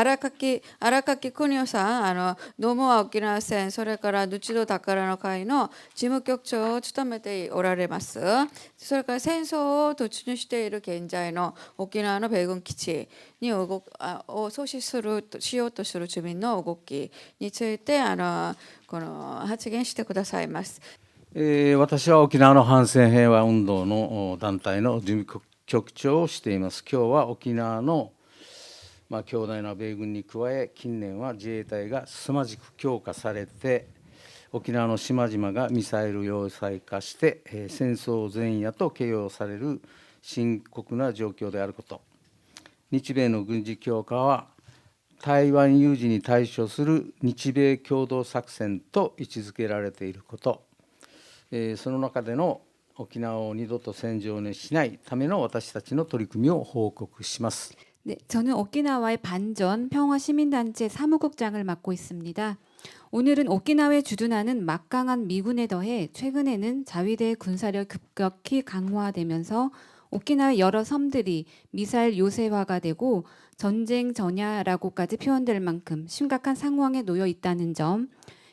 荒垣邦夫さん、ノモア沖縄戦、それから日土宝の会の事務局長を務めておられます。それから戦争を突入している現在の沖縄の米軍基地にを阻止しようとする住民の動きについてこの発言してくださいます。私は沖縄の反戦平和運動の団体の事務局長をしています。今日は沖縄の強大な米軍に加え、近年は自衛隊が凄まじく強化されて、沖縄の島々がミサイル要塞化して、戦争前夜と形容される深刻な状況であること、日米の軍事強化は、台湾有事に対処する日米共同作戦と位置づけられていること、その中での沖縄を二度と戦場にしないための私たちの取り組みを報告します。네, 저는 오키나와의 반전 평화시민단체 사무국장을 맡고 있습니다. 오늘은 오키나와에 주둔하는 막강한 미군에 더해 최근에는 자위대의 군사력 급격히 강화되면서 오키나와의 여러 섬들이 미사일 요새화가 되고 전쟁 전야라고까지 표현될 만큼 심각한 상황에 놓여 있다는 점,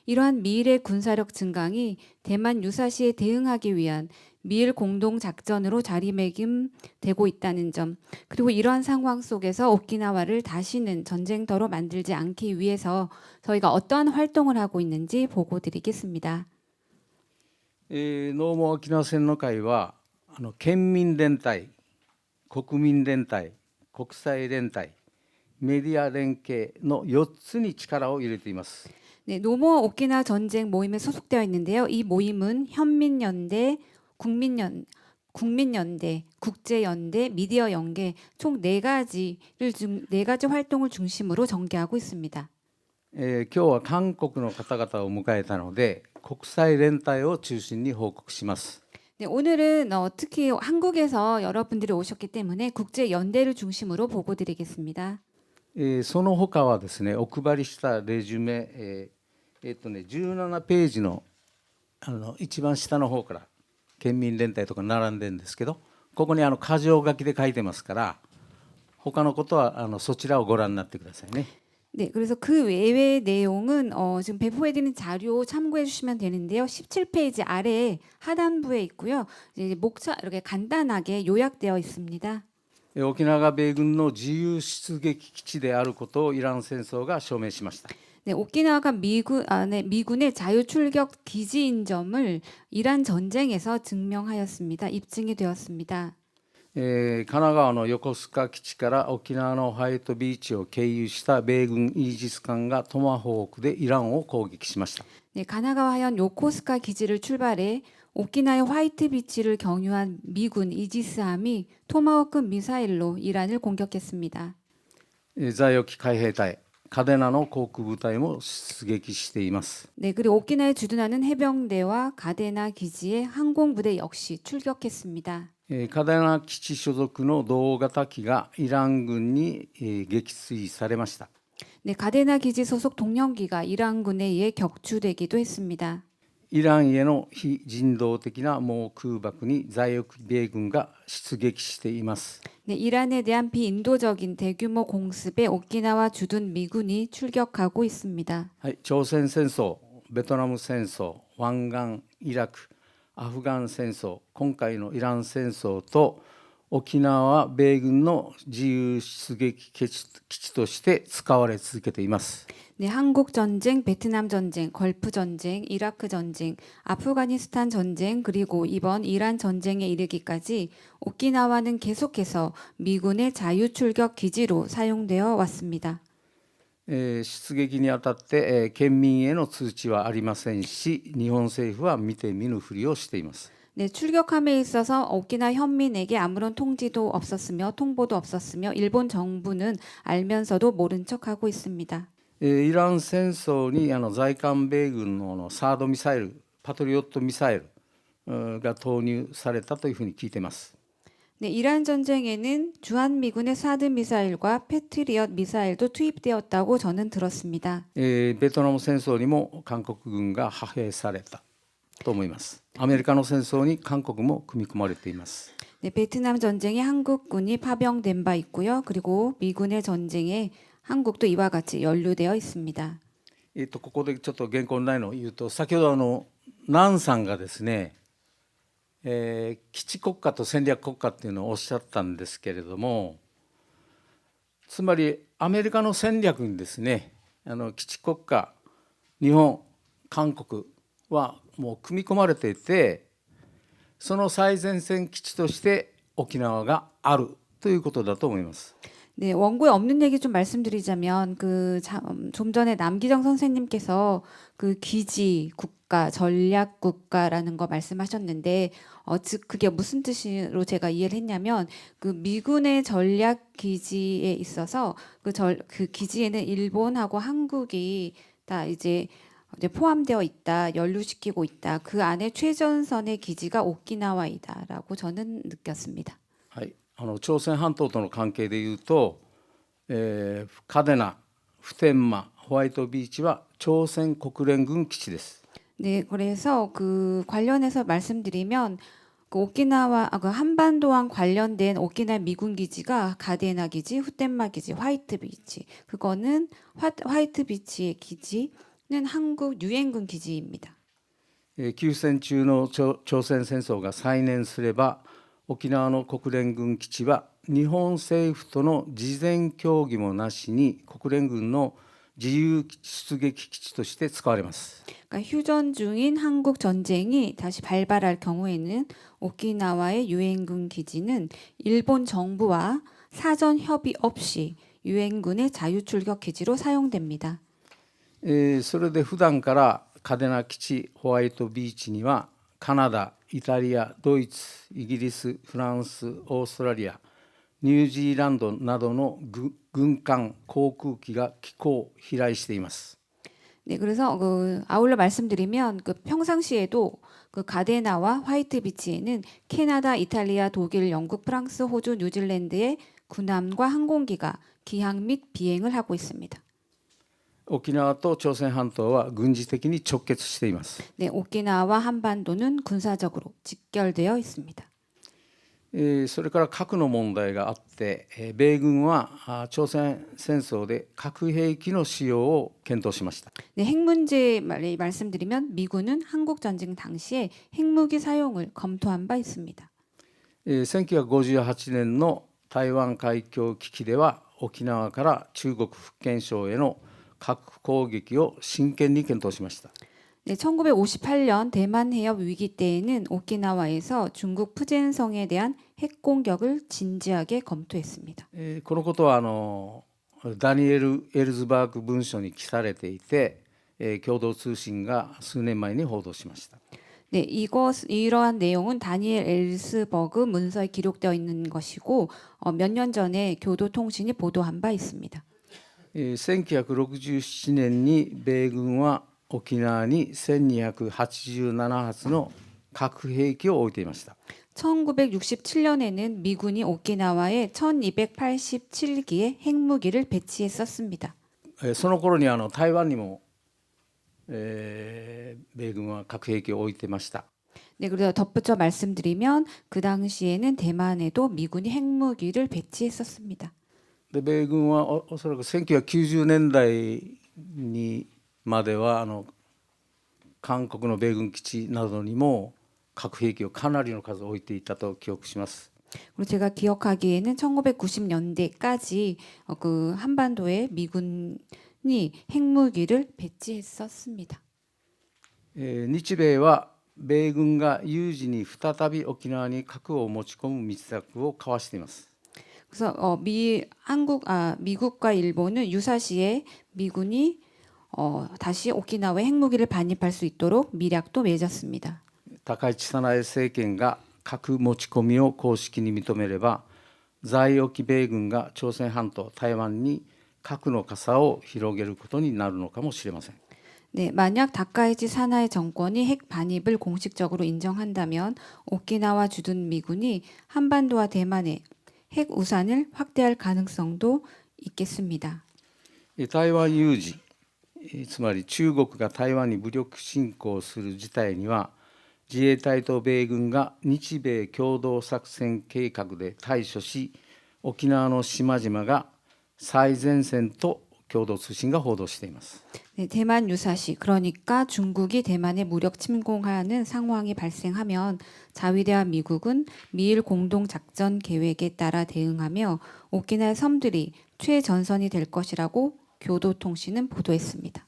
이러한 미일의 군사력 증강이 대만 유사시에 대응하기 위한 미일 공동작전으로 자리매김되고 있다는 점, 그리고 이러한 상황 속에서 오키나와를 다시는 전쟁터로 만들지 않기 위해서 저희가 어떠한 활동을 하고 있는지 보고 드리겠습니다. ノーモ沖縄戦の会は県民連帯、国民連帯、国際連帯、メディア連携の4つに力を入れています。 네, 노모 오키나와 전쟁 모임에 소속되어 있는데요. 이 모임은 현민연대, 국민연대, 국제연대, 미디어 연계 총 4가지 활동을 중심으로 전개하고 있습니다. 今日は韓国の方々を迎えたので、国際連帯を中心に報告します。 네, 오늘은 특히 한국에서 여러분들이 오셨기 때문에 국제연대를 중심으로 보고 드리겠습니다. その他はですね、お配りしたレジュメ、17ページの一番下の方から県民連帯とか並んでるんですけど、ここに箇条書きで書いてますから、他のことはそちらをご覧になってくださいね。 네, 그래서 그 외의 내용은 지금 배포해드린 자료 참고해 주시면 되는데요. 17페이지 아래에 하단부에 있고요. 이제 목차 이렇게 간단하게 요약되어 있습니다. 沖縄が米軍の自由出撃基地であることをイラン戦争が証明しました。 네, 오키나와가 미군의 자유출격 기지인 점을 이란 전쟁에서 증명하였습니다. 입증이 되었습니다. 神奈川の横須賀基地から沖縄のホワイトビーチを経由した米軍イージス艦がトマホークでイランを攻撃しました。 네, 가나가와현 요코스카 기지를 출발해 오키나와의 화이트 비치를 경유한 미군 이지스함이 토마호크 미사일로 이란을 공격했습니다. 在沖海兵隊カデナの航空部隊も出撃しています。 네, 그리고 오키나와에 주둔하는 해병대와 가데나 기지의 항공부대 역시 출격했습니다. カデナ基地所属の同型機がイラン軍に撃墜されました。 네, 가데나 기지 소속 동령기가 이란군에 의해 격추되기도 했습니다. イランへの非人道的な猛空爆に在沖米軍が出撃しています。 네, 이란에 대한 비인도적인 대규모 공습에 오키나와 주둔 미군이 출격하고 있습니다. はい、朝鮮戦争、ベトナム戦争、湾岸、イラク、アフガン戦争、今回のイラン戦争と沖縄は米軍の自由出撃基地として使われ続けています。 네, 한국 전쟁, 베트남 전쟁, 걸프 전쟁, 이라크 전쟁, 아프가니스탄 전쟁, 그리고 이번 이란 전쟁에 이르기까지 오키나와는 계속해서 미군의 자유 출격 기지로 사용되어 왔습니다. 出撃にあたって、県民への通知はありませんし、日本政府は見て見ぬふりをしています。 네, 출격함에 있어서 오키나와 현민에게 아무런 통지도 없었으며 통보도 없었으며 일본 정부는 알면서도 모른 척하고 있습니다. イラン戦争に在韓米軍のサードミサイル、パトリオットミサイルが投入されたというふうに聞いています。 네, 이란 전쟁에는 주한미군의 사드 미사일과 패트리엇 미사일도 투입되었다고 저는 들었습니다. ベトナム戦争にも韓国軍が派兵されたと思います。アメリカの戦争に韓国も組み込まれています。 네, 베트남 전쟁에 한국군이 파병된 바 있고요. 그리고 미군의 전쟁에 한국도 이와 같이 연루되어 있습니다. ここでちょっと原稿にないのを言うと、先ほど南さんがですね、基地国家と戦略国家っていうのをおっしゃったんですけれども、つまりアメリカの戦略にですね、基地国家、日本、韓国はもう組み込まれていて、その最前線基地として沖縄があるということだと思います。 네, 원고에 없는 얘기 좀 말씀드리자면 좀 전에 남기정 선생님께서 그 기지 국가, 전략 국가라는 거 말씀하셨는데 즉 그게 무슨 뜻으로 제가 이해를 했냐면 그 미군의 전략 기지에 있어서 그 기지에는 일본하고 한국이 다 이제 포함되어 있다, 연루시키고 있다. 그 안에 최전선의 기지가 오키나와이다라고 저는 느꼈습니다. はい、朝鮮半島との関係でいうと、嘉手納、普天間、ホワイトビーチは朝鮮国連軍基地です。 네, 그래서 그 관련해서 말씀드리면 그 오키나와 그 한반도와 관련된 오키나와 미군 기지가 가데나 기지, 후텐마 기지, 화이트 비치. 그거는 화이트 비치의 기지는 한국 유엔군 기지입니다. 休戦中の朝鮮戦争が再燃すれば、沖縄の国連軍基地は日本政府との事前協議もなしに国連軍の自由出撃基地として使われます。 그러니까 휴전 중인 한국 전쟁이 다시 발발할 경우에는 오키나와의 유엔군 기지는 일본 정부와 사전 협의 없이 유엔군의 자유출격 기지로 사용됩니다. それで普段から嘉手納基地、ホワイトビーチにはカナダ、イタリア、ドイツ、イギリス、フランス、オーストラリア、ニュージーランドなどの軍艦、航空機が寄港、飛来しています。 네, 그래서 아울러 말씀드리면 그 평상시에도 그 가데나와 화이트 비치에는 캐나다, 이탈리아, 독일, 영국, 프랑스, 호주, 뉴질랜드의 군함과 항공기가 기항 및 비행을 하고 있습니다. 沖縄と朝鮮半島は軍事的に直結しています。 네, 오키나와 한반도는 군사적으로 직결되어 있습니다. それから核の問題があって、米軍は朝鮮戦争で核兵器の使用を検討しました。 네, 핵 문제 말씀드리면 미군은 한국 전쟁 당시에 핵무기 사용을 검토한 바 있습니다. 1958年の台湾海峡危機では沖縄から中国福建省への核攻撃を真剣に検討しました。 네, 1958년 대만 해협 위기 때에는 오키나와에서 중국 푸젠성에 대한 핵 공격을 진지하게 검토했습니다. このことはダニエル・エルズバーグ文書に記されていて、共同通信が数年前に報道しました。 네, 이러한 내용은 다니엘 엘스버그 문서에 기록되어 있는 것이고 몇 년 전에 교도통신이 보도한 바 있습니다. 1967年に米軍は沖縄に1287発の核兵器を置いていました。 1967년에는 미군이 오키나와에 1287기의 핵무기를 배치했었습니다. その頃に台湾にも、米軍は核兵器を置いてました。 네, 그래서 덧붙여 말씀드리면 그 당시에는 대만에도 미군이 핵무기를 배치했었습니다. で米軍はおそらく1990年代にまでは韓国の米軍基地などにも核兵器をかなりの数置いていたと記憶します。 그리고 제가 기억하기에는 1990년대까지 그 한반도에 미군이 핵무기를 배치했었습니다. 日米は米軍が有事に再び沖縄に核を持ち込む密約を交わしています。 그래서 미국과 일본은 유사시에 미군이 다시 오키나와에 핵무기를 반입할 수 있도록 미략도 맺었습니다. 高市早苗政権が核持ち込みを公式に認めれば、在沖米軍が朝鮮半島、台湾に核の傘を広げることになるのかもしれません。 네, 만약 다카이치 사나이 정권이 핵 반입을 공식적으로 인정한다면 오키나와 주둔 미군이 한반도와 대만에 핵 우산을 확대할 가능성도 있겠습니다. 台湾有事、つまり中国が台湾に武力侵攻する事態には、自衛隊と米軍が日米共同作戦計画で対処し、沖縄の島々が最前線と共同通信が報道しています。 네, 대만 유사시 그러니까 중국이 대만에 무력 침공하는 상황이 발생하면 자위대와 미국은 미일 공동 작전 계획에 따라 대응하며 오키나와 섬들이 최전선이 될 것이라고 교도통신은 보도했습니다.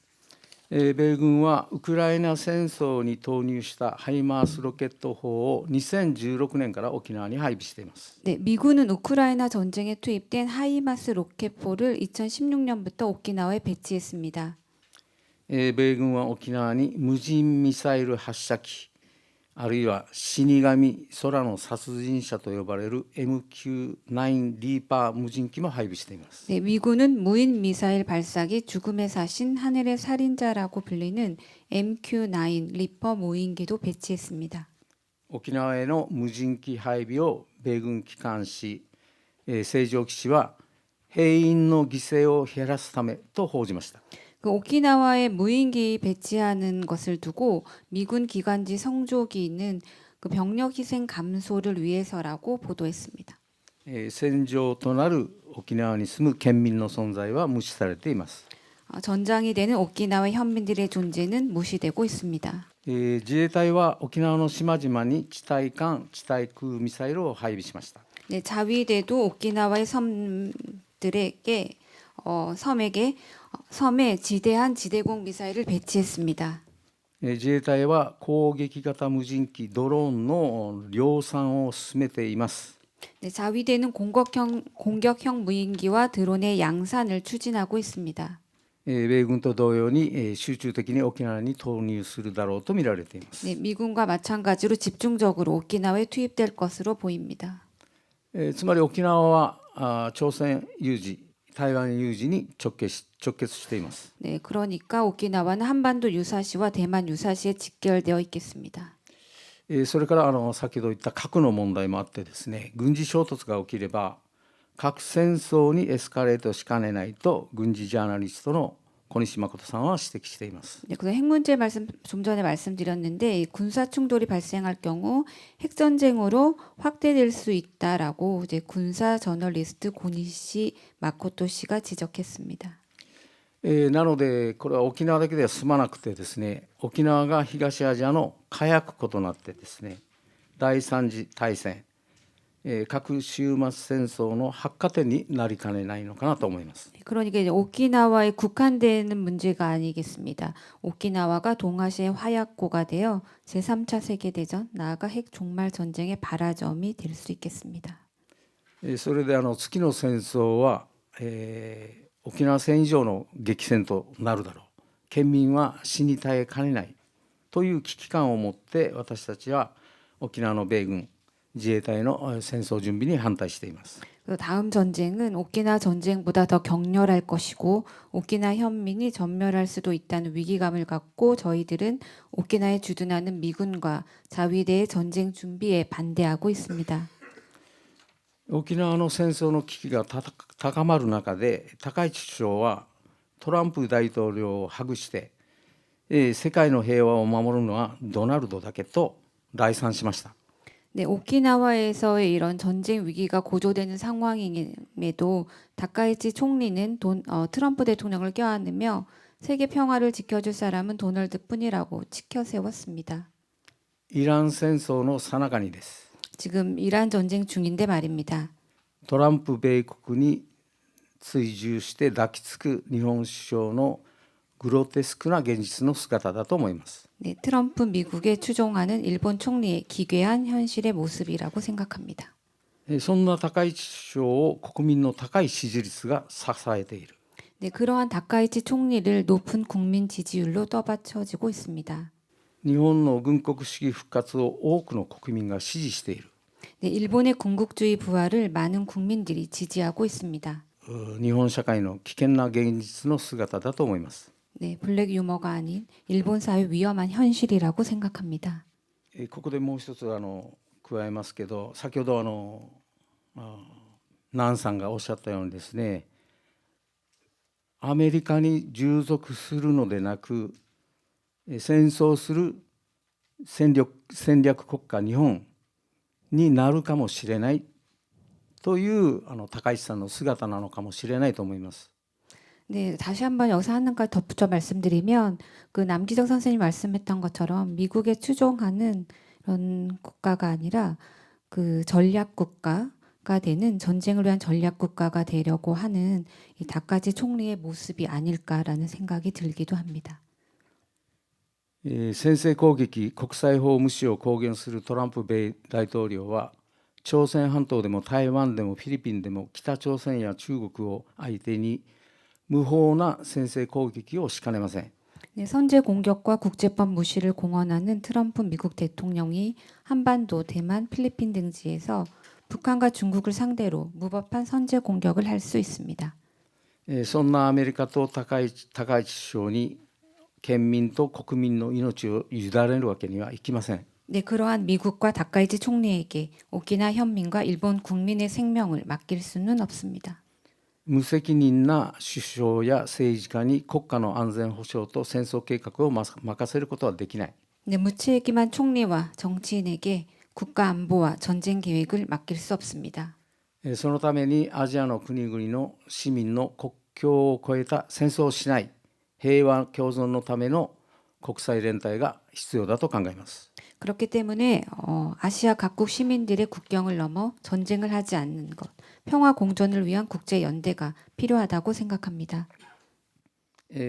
米軍はウクライナ戦争に投入したハイマースロケット砲を2016年から沖縄に配備しています。 네, 미군은 우크라이나 전쟁에 투입된 하이마스 로켓포를 2016년부터 오키나와에 배치했습니다. 米軍は沖縄に無人ミサイル発射機、あるいは死神空の殺人者と呼ばれる MQ-9 リーパー無人機も配備しています。 네, 미군은 무인 미사일 발사기 죽음의 사신 하늘의 살인자라고 불리는 MQ-9 리퍼 무인기도 배치했습니다. 沖縄への無人機配備を米軍機関紙、成城基地は兵員の犠牲を減らすためと報じました。 그 오키나와에 무인기 배치하는 것을 두고 미군 기관지 성조기는 그 병력 희생 감소를 위해서라고 보도했습니다. 戦場となる沖縄に住む県民の存在は無視されています。 전장이 되는 오키나와 현민들의 존재는 무시되고 있습니다. 自衛隊は沖縄の島々に地対艦、地対空ミサイルを配備しました。 네, 자위대도 오키나와의 섬들에게 섬에 지대한 지대공 미사일을 배치했습니다. 自衛隊は攻撃型無人機ドローンの量産を進めています。 네, 자위대는 공격형 무인기와 드론의 양산을 추진하고 있습니다. 米軍と同様に集中的に沖縄に投入するだろうと見られています。 네, 미군과 마찬가지로 집중적으로 오키나와에 투입될 것으로 보입니다. つまり沖縄は朝鮮有事、台湾有事に直結しています。 네, 그러니까 오키나와는 한반도 유사시와 대만 유사시에 직결되어 있겠습니다. それから先ほど言った核の問題もあってですね、軍事衝突が起きれば核戦争にエスカレートしかねないと軍事ジャーナリストの小西誠さんは指摘しています。 네, 그래서 핵 문제 좀 전에 말씀드렸는데 군사 충돌이 발생할 경우 핵 전쟁으로 확대될 수 있다라고 이제 군사 저널리스트 고니시 마코토 씨가 지적했습니다. なのでこれは沖縄だけでは済まなくてですね、沖縄が東アジアの火薬庫となってですね、第三次大戦、核終末戦争の発火点になりかねないのかなと思います。 그러니까 이제 오키나와에 국한되는 문제가 아니겠습니다. 오키나와가 동아시아의 화약고가 되어 제3차 세계대전, 나아가 핵 종말 전쟁의 발화점이 될 수 있겠습니다. それで次の戦争は、沖縄戦以上の激戦となるだろう。県民は死に絶えかねないという危機感を持って私たちは沖縄の米軍自衛隊の戦争準備に反対しています。 다음 전쟁은 오키나와 전쟁보다 더 격렬할 것이고 오키나와 현민이 전멸할 수도 있다는 위기감을 갖고 저희들은 오키나와에 주둔하는 미군과 자위대의 전쟁 준비에 반대하고 있습니다. 沖縄の戦争の危機が高まる中で高市首相はトランプ大統領をハグして、世界の平和を守るのはドナルドだけと礼賛しました。 네, 오키나와에서의 이런 전쟁 위기가 고조되는 상황임에도 다카이치 총리는 트럼프 대통령을 껴안으며 세계 평화를 지켜줄 사람은 도널드뿐이라고 치켜 세웠습니다. イラン戦争の最中にです。 지금 이란 전쟁 중인데 말입니다. トランプ米国に追従して抱きつく日本首相のグロテスクな現実の姿だと思います。 네, 트럼프 미국에 추종하는 일본 총리의 기괴한 현실의 모습이라고 생각합니다. そんな高市首相を国民の高い支持率が支えている。 네, 그러한 다카이치 총리를 높은 국민 지지율로 떠받쳐지고 있습니다. 日本の軍国主義復活を多くの国民が支持している。 네, 일본의 군국주의 부활을 많은 국민들이 지지하고 있습니다. 日本社会の危険な現実の姿だと思います。 네, 블랙 유머가 아닌 일본 사회 위험한 현실이라고 생각합니다. ここでもう一つ加えますけど、先ほどナンさんがおっしゃったようにですね、アメリカに従属するのでなく戦争する戦略国家日本になるかもしれないという高市さんの姿なのかもしれないと思います。 네, 다시 한번 여기서 하는 가 덧붙여 말씀드리면 그 남기정 선생님이 말씀했던 것처럼 미국에 추종하는 이런 국가가 아니라 그 전략 국가가 되는 전쟁을 위한 전략 국가가 되려고 하는 이 다카지 총리의 모습이 아닐까라는 생각이 들기도 합니다. 先制攻撃、国際法無視を公言するトランプ米大統領は、朝鮮半島でも台湾でもフィリピンでも北朝鮮や中国を相手に無法な先制攻撃をしかねません。 네, 선제 공격과 국제법 무시를 공언하는 트럼프 미국 대통령이 한반도, 대만, 필리핀 등지에서 북한과 중국을 상대로 무법한 선제 공격을 할 수 있습니다. そんなアメリカと高市首相に県民と国民の命を委ねるわけにはいきません。 네, 그러한 미국과 다카이치 총리에게 오키나 현민과 일본 국민의 생명을 맡길 수는 없습니다. 無責任な首相や政治家に国家の安全保障と戦争計画を任せることはできない。 네, 무책임한 총리와 정치인에게 국가 안보와 전쟁 계획을 맡길 수 없습니다. そのためにアジアの国々の市民の国境を越えた戦争をしない平和共存のための国際連帯が必要だと考えます。 그렇기 때문에 아시아 각국 시민들의 국경을 넘어 전쟁을 하지 않는 것, 평화 공존을 위한 국제 연대가 필요하다고 생각합니다.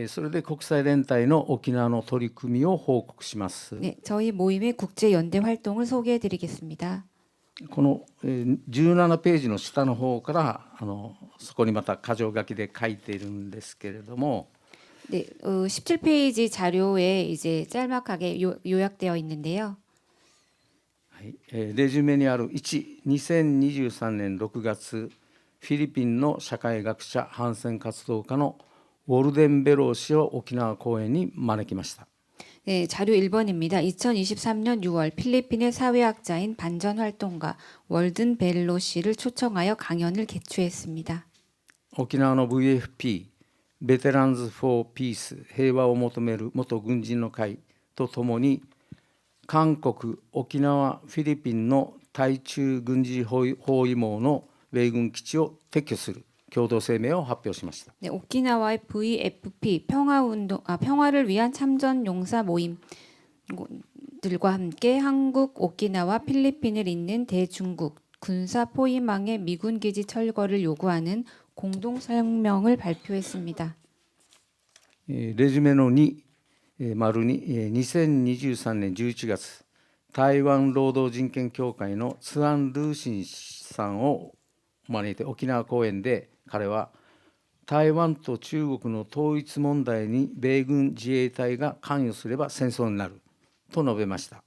それで国際連帯の沖縄の取り組みを報告します。 네, 저희 모임의 국제 연대 활동을 소개해 드리겠습니다. この17ページの下の方からそこにまた箇条書きで書いているんですけれども、 네, 17페이지 자료에 이제 짤막하게 요약되어 있는데요. レジュメにある1、2023年6月、フィリピンの社会学者、反戦活動家のウォルデンベロー氏を沖縄公演に招きました。 네, 자료 1번입니다. 2023년 6월 필리핀의 사회학자인 반전 활동가 월든 벨로 씨를 초청하여 강연을 개최했습니다. 沖縄の VFP、ベテランズ・フォー・ピース、平和を求める元軍人の会とともに、韓国、沖縄、フィリピンの対中軍事包囲網の米軍基地を撤去する共同声明を発表しました。 네, 오키나와의 VFP 평화를 위한 참전 용사 모임들과 함께 한국, 오키나와, 필리핀을 잇는 대중국 군사 포위망의 미군 기지 철거를 요구하는 공동 성명을 발표했습니다. レジュメの2、丸に2023年11月、台湾労働人権協会のツアン・ルーシンさんを招いて沖縄公演で、彼は台湾と中国の統一問題に米軍自衛隊が関与すれば戦争になると述べました。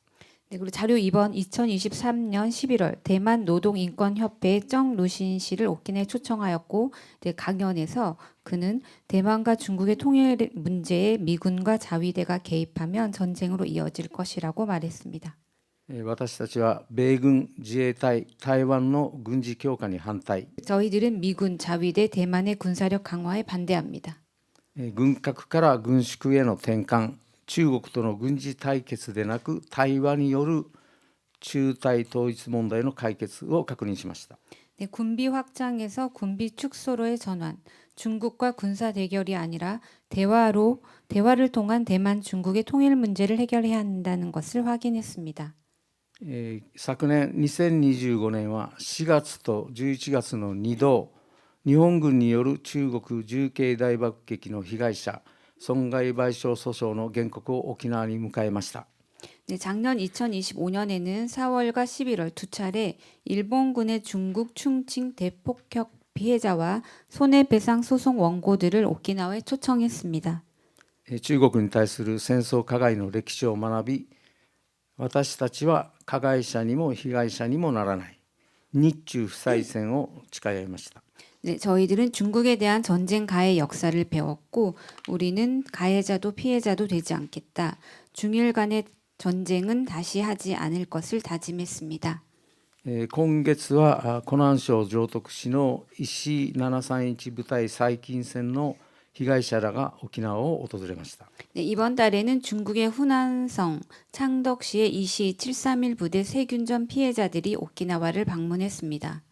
네, 그리고 자료 2번 2023년 11월 대만 노동인권협회의 정 루신 씨를 오키나와에 초청하였고, 네, 강연에서 그는 대만과 중국의 통일 문제에 미군과 자위대가 개입하면 전쟁으로 이어질 것이라고 말했습니다. 私たちは米軍自衛隊台湾の軍事強化に反対。 저희들은 미군, 자위대, 대만의 군사력 강화에 반대합니다. 軍拡から軍縮への転換、中国との軍事対決でなく対話による中台統一問題の解決を確認しました。 네, 군비 확장에서 군비 축소로의 전환, 중국과 군사 대결이 아니라 대화를 통한 대만 중국의 통일 문제를 해결해야 한다는 것을 확인했습니다. 昨年2025年は4月と11月の2度、日本軍による中国重慶大爆撃の被害者損害賠償訴訟の原告を沖縄に迎えました。 네, 작년 2025년에는 4월과 11월 두 차례 일본군의 중국 충칭 대폭격 피해자와 손해배상 소송 원고들을 오키나와에 초청했습니다. 中国に対する戦争加害の歴史を学び、私たちは加害者にも被害者にもならない日中不再戦を誓い合いました。 네, 저희들은 중국에 대한 전쟁 가해 역사를 배웠고, 우리는 가해자도 피해자도 되지 않겠다. 중일 간의 전쟁은 다시 하지 않을 것을 다짐했습니다. 今月は湖南省城徳市の石731部隊最近戦の被害者らが沖縄を訪れました。 네, 이번 달에는 중국의 후난성 창덕시의 이시 731 부대 세균전 피해자들이 오키나와를 방문했습니다.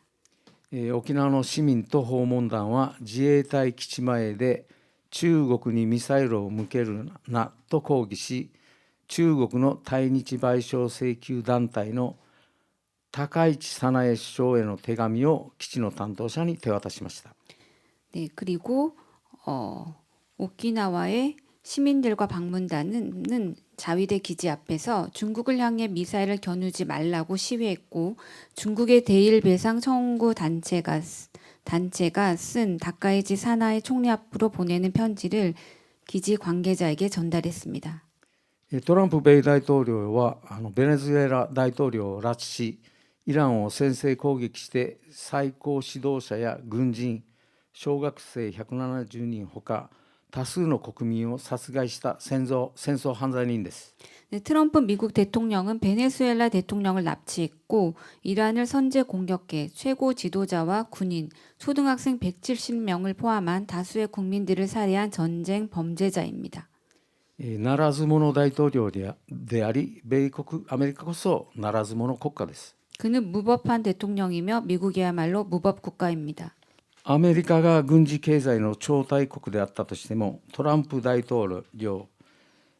沖縄の市民と訪問団は自衛隊基地前で中国にミサイルを向けるなと抗議し、中国の対日賠償請求団体の高市早苗首相への手紙を基地の担当者に手渡しました。 네, 그리고 오키나와의 시민들과 방문단은 자위대 기지 앞에서 중국을 향해 미사일을 겨누지 말라고 시위했고, 중국의 대일 배상 청구 단체가 쓴 다카이치 사나이 총리 앞으로 보내는 편지를 기지 관계자에게 전달했습니다. トランプ米大統領はベネズエラ大統領を拉致し、イランを先制攻撃して最高指導者や軍人、小学生170人ほか多数の国民を殺害した戦争犯罪人です。 네, 트럼프 미국 대통령은 베네수엘라 대통령을 납치했고, 이란을 선제 공격해 최고 지도자와 군인, 초등학생 170명을 포함한 다수의 국민들을 살해한 전쟁 범죄자입니다. ならず者大統領であり、アメリカこそならず者国家です。 그는 무법한 대통령이며 미국이야말로 무법 국가입니다. アメリカが軍事経済の超大国であったとしても、トランプ大統領、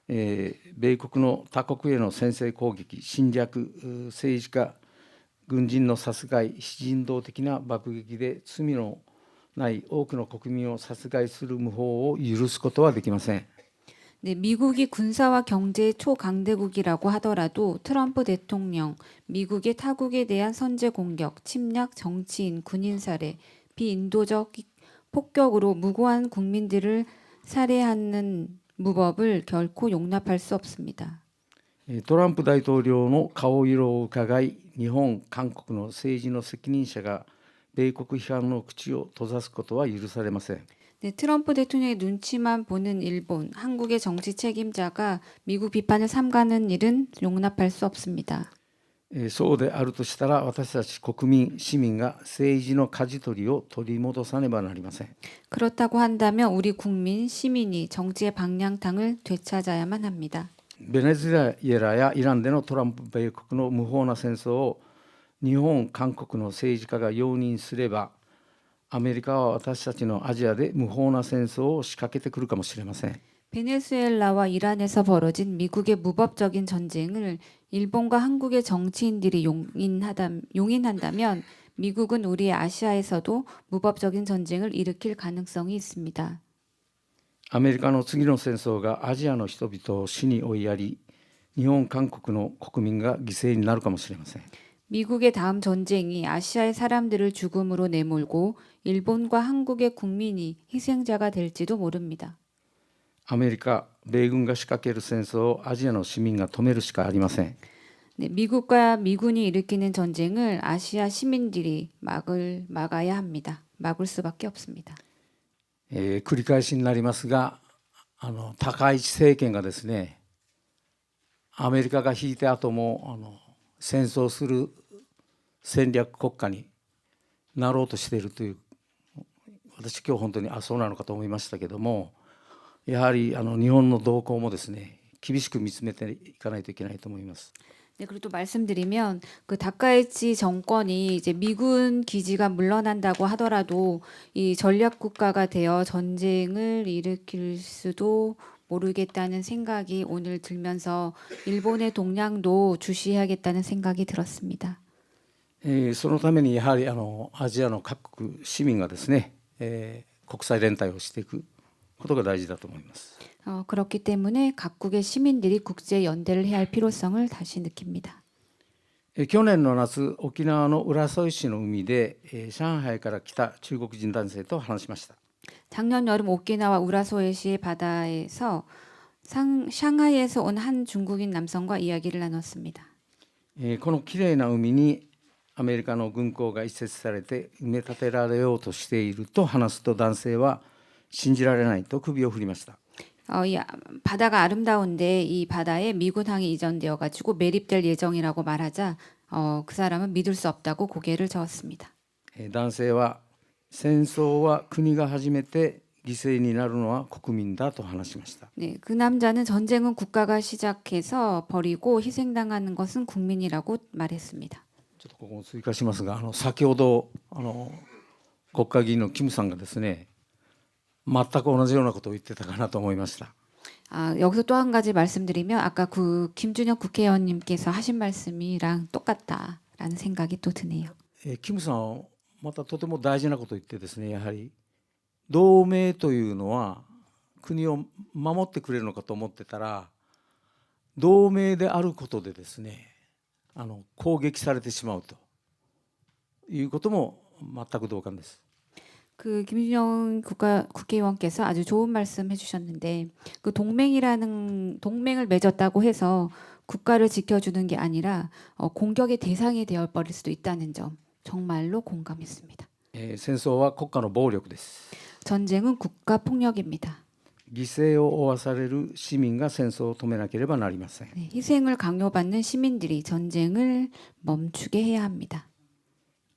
米国の他国への先制攻撃、侵略、政治家、軍人の殺害、非人道的な爆撃で罪のない多くの国民を殺害する無法を許すことはできません。 네, 미국이 군사와 경제의 초강대국이라고 하더라도 트럼프 대통령, 미국의 타국에 대한 선제 공격, 침략, 정치인, 군인 살해, 비인도적 폭격으로 무고한 국민들을 살해하는 무법을 결코 용납할 수 없습니다. トランプ大統領の顔色を伺い、日本、韓国の政治の責任者が米国批判の口を閉ざすことは許されません。 네, 트럼프 대통령의 눈치만 보는 일본, 한국의 정치 책임자가 미국 비판을 삼가는 일은 용납할 수 없습니다. そうであるとしたら、私たち国民、市民が政治の舵取りを取り戻さねばなりません。 그렇다고 한다면 우리 국민, 시민이 정치의 방향탕을 되찾아야만 합니다. ベネズエラやイランでのトランプ米国の無法な戦争を日本、韓国の政治家が容認すれば、アメリカは私たちのアジアで無法な戦争を仕掛けてくるかもしれません。 베네수엘라와 이란에서 벌어진 미국의 무법적인 전쟁을 일본과 한국의 정치인들이 용인한다면 미국은 우리 아시아에서도 무법적인 전쟁을 일으킬 가능성이 있습니다. アメリカの次の戦争がアジアの人々を死に追いやり、日本、韓国の国民が犠牲になるかもしれません。 미국의 다음 전쟁이 아시아의 사람들을 죽음으로 내몰고 일본과 한국의 국민이 희생자가 될지도 모릅니다. アメリカ、米軍が仕掛ける戦争をアジアの市民が止めるしかありません。 네, 미국과 미군이 일으키는 전쟁을 아시아 시민들이 막아야 합니다. 막을 수밖에 없습니다. 繰り返しになりますが、高市政権がですね、アメリカが引いた後も戦争する戦略国家になろうとしているという、私今日本当にそうなのかと思いましたけども、やはり日本の動向もですね、厳しく見つめていかないといけないと思います。 네, 그리고 또 말씀드리면 그 다카이치 정권이 이제 미군 기지가 물러난다고 하더라도 이 전략 국가가 되어 전쟁을 일으킬 수도 모르겠다는 생각이 오늘 들면서 일본의 동향도 주시해야겠다는 생각이 들었습니다. そのためにやはりアジアの各国市民がですね、国際連帯をしていくことが大事だと思います。 그렇기 때문에 각국의 시민들이 국제 연대를 해야 할 필요성을 다시 느낍니다. 去年の夏、沖縄の浦添市の海で上海から来た中国人男性と話しました。 작년 여름 오키나와 우라소에시 바다에서 샹하이에서 온 한 중국인 남성과 이야기를 나눴습니다. このきれいな海にアメリカの軍港が移設されて埋め立てられようとしていると話すと、男性は信じられないと首を振りました。 바다가 아름다운데 이 바다에 미군항이 이전되어 가지고 매립될 예정이라고 말하자 그 사람은 믿을 수 없다고 고개를 저었습니다. 男性は戦争は国が始めて犠牲になるのは国民だと話しました。 네, 그 남자는 전쟁은 국가가 시작해서 벌이고 희생당하는 것은 국민이라고 말했습니다. ちょっとここも追加しますが、先ほど国会議員のキムさんがですね、全く同じようなことを言ってたかなと思いました。 여기서 또 한 가지 말씀드리면 아까 김준혁 국회의원님께서 하신 말씀이랑 똑같다라는 생각이 또 드네요. キムさんはまたとても大事なことを言ってですね、やはり同盟というのは国を守ってくれるのかと思ってたら、同盟であることでですね、攻撃されてしまうということも全く同感です。 김준영 국회의원께서 아주 좋은 말씀 해주셨는데 그 동맹을 맺었다고 해서 국가를 지켜주는 게 아니라 공격의 대상이 되어버릴 수도 있다는 점 정말로 공감했습니다. 戦争は国家の暴力です。 전쟁은 국가 폭력입니다. 犠牲を負わされる市民が戦争を止めなければなりません。 네, 희생을 강요받는 시민들이 전쟁을 멈추게 해야 합니다.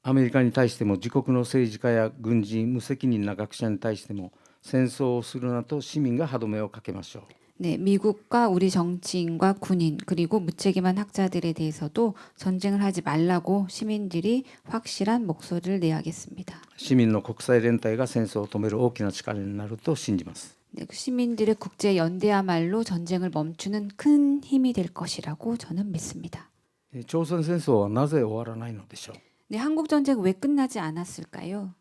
アメリカに対しても自国の政治家や軍人、無責任な学者に対しても戦争をするなと市民が歯止めをかけましょう。 네, 미국과 우리 정치인과 군인 그리고 무책임한 학자들에 대해서도 전쟁을 하지 말라고 시민들이 확실한 목소리를 내야겠습니다. 市民の国際連帯が戦争を止める大きな力になると信じます。 네, 시민들의 국제 연대야말로 전쟁을 멈추는 큰 힘이 될 것이라고 저는 믿습니다. 朝鮮戦争はなぜ終わらないのでしょう。 네, 한국 전쟁 왜 끝나지 않았을까요?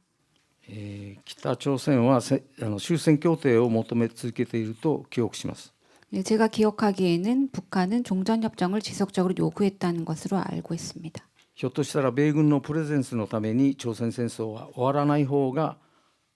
北朝鮮は終戦協定を求め続けていると記憶します。 네, 제가 기억하기에는 북한은 종전협정을 지속적으로 요구했다는 것으로 알고 있습니다. ひょっとしたら米軍のプレゼンスのために朝鮮戦争は終わらない方が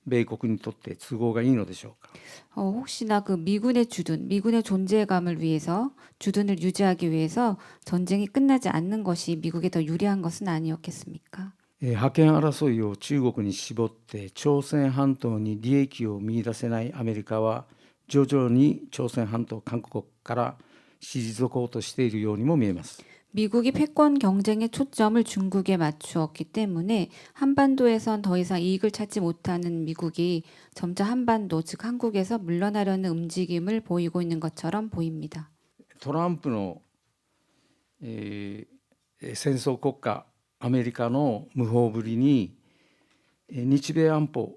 米国にとって都合がいいのでしょうか。 혹시나 그 미군의 주둔, 미군의 존재감을 위해서 주둔을 유지하기 위해서 전쟁이 끝나지 않는 것이 미국에 더 유리한 것은 아니었겠습니까? 覇権争いを中国に絞って朝鮮半島に利益を見出せないアメリカは徐々に朝鮮半島韓国から退こうとしているようにも見えます。 미국이 패권 경쟁의 초점을 중국에 맞추었기 때문에 한반도에선 더 이상 이익을 찾지 못하는 미국이 점차 한반도, 즉 한국에서 물러나려는 움직임을 보이고 있는 것처럼 보입니다. トランプの、戦争国家アメリカの無法ぶりに日米安保、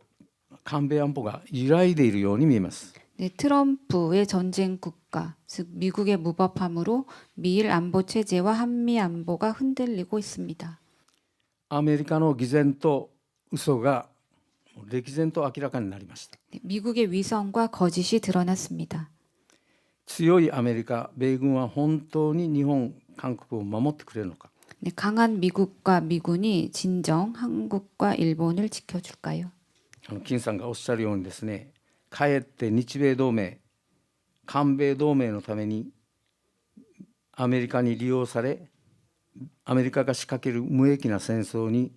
韓米安保が揺らいでいるように見えます。 네, 트럼프의 전쟁 국가, 즉 미국의 무법함으로 미일 안보 체제와 한미 안보가 흔들리고 있습니다. アメリカの偽善と嘘が歴然と明らかになりました。 네, 미국의 위선과 거짓이 드러났습니다. 強いアメリカ、米軍は本当に日本、韓国を守ってくれるのか。 네, 강한 미국과 미군이 진정 한국과 일본을 지켜줄까요? 金さんがおっしゃるようにですね、かえって日米同盟、韓米同盟のためにアメリカに利用され、アメリカが仕掛ける無益な戦争に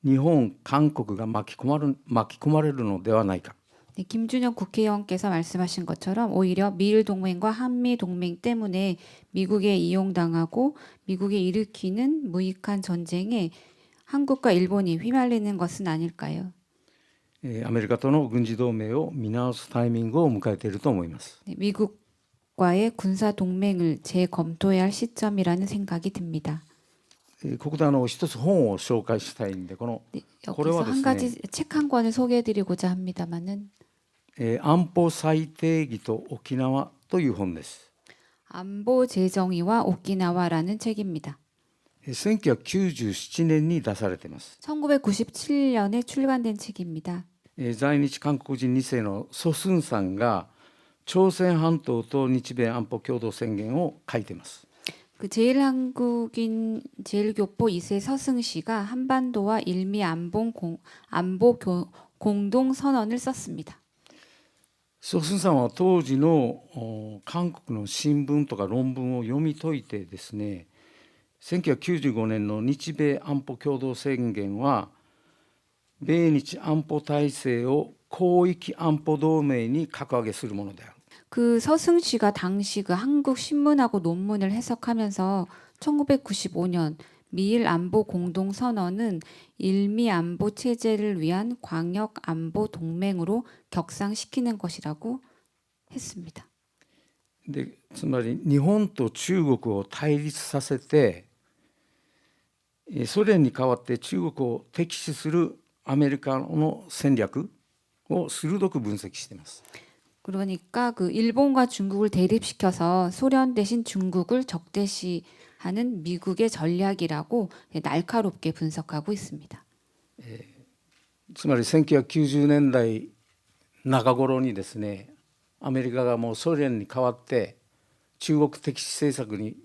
日本、韓国が巻き込まれるのではないか。 네, 김준혁 국회의원께서 말씀하신 것처럼 오히려 미일 동맹과 한미 동맹 때문에 미국에 이용당하고 미국이 일으키는 무익한 전쟁에 한국과 일본이 휘말리는 것은 아닐까요? アメリカとの軍事同盟を見直すタイミングを迎えていると思います。 네, 미국과의 군사 동맹을 재검토해야 할 시점이라는 생각이 듭니다. ここで一つ本を紹介したいんで、네, これは 여기서 ですね、 한 가지 책 한 권을 소개해드리고자 합니다만은 安保再定義と沖縄という本です。 안보 재정의와 오키나와라는 책입니다. 1997年に出されています。 1997년에 출간된 책입니다. 在日韓国人2世のソスンさんが朝鮮半島と日米安保共同宣言を書いています。 그 제일한국인 제일교포 2세 서승 씨가 한반도와 일미 안보 공동 선언을 썼습니다. ソスンさんは当時の韓国の新聞とか論文を読み解いてですね、1995年の日米安保共同宣言は米日安保体制を広域安保同盟に格上げするものである。 그 서승 씨가 당시 그 한국 신문하고 논문을 해석하면서 1995년 미일 안보 공동 선언은 일미 안보 체제를 위한 광역 안보 동맹으로 격상시키는 것이라고 했습니다. でつまり日本と中国を対立させてソ連に代わって中国を敵視するアメリカの戦略を鋭く分析しています。 그러니까 그 일본과 중국을 대립시켜서 소련 대신 중국을 적대시하는 미국의 전략이라고 날카롭게 분석하고 있습니다. つまり1990年代中頃にですね、アメリカがもうソ連に代わって中国敵視政策に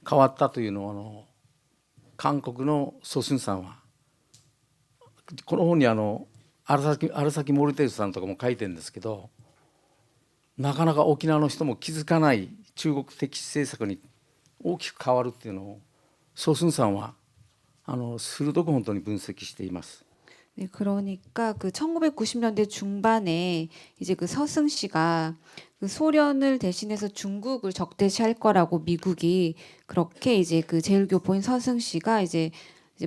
変わったというのを韓国のソスンさんはこの本に荒崎モルテウスさんとかも書いてるんですけど、なかなか沖縄の人も気づかない中国敵視政策に大きく変わるっていうのをソスンさんは鋭く本当に分析しています。 네, 그러니까 그 1990년대 중반에 이제 그 서승 씨가 그 소련을 대신해서 중국을 적대시할 거라고 미국이 그렇게 이제 그 제일교포인 서승 씨가 이제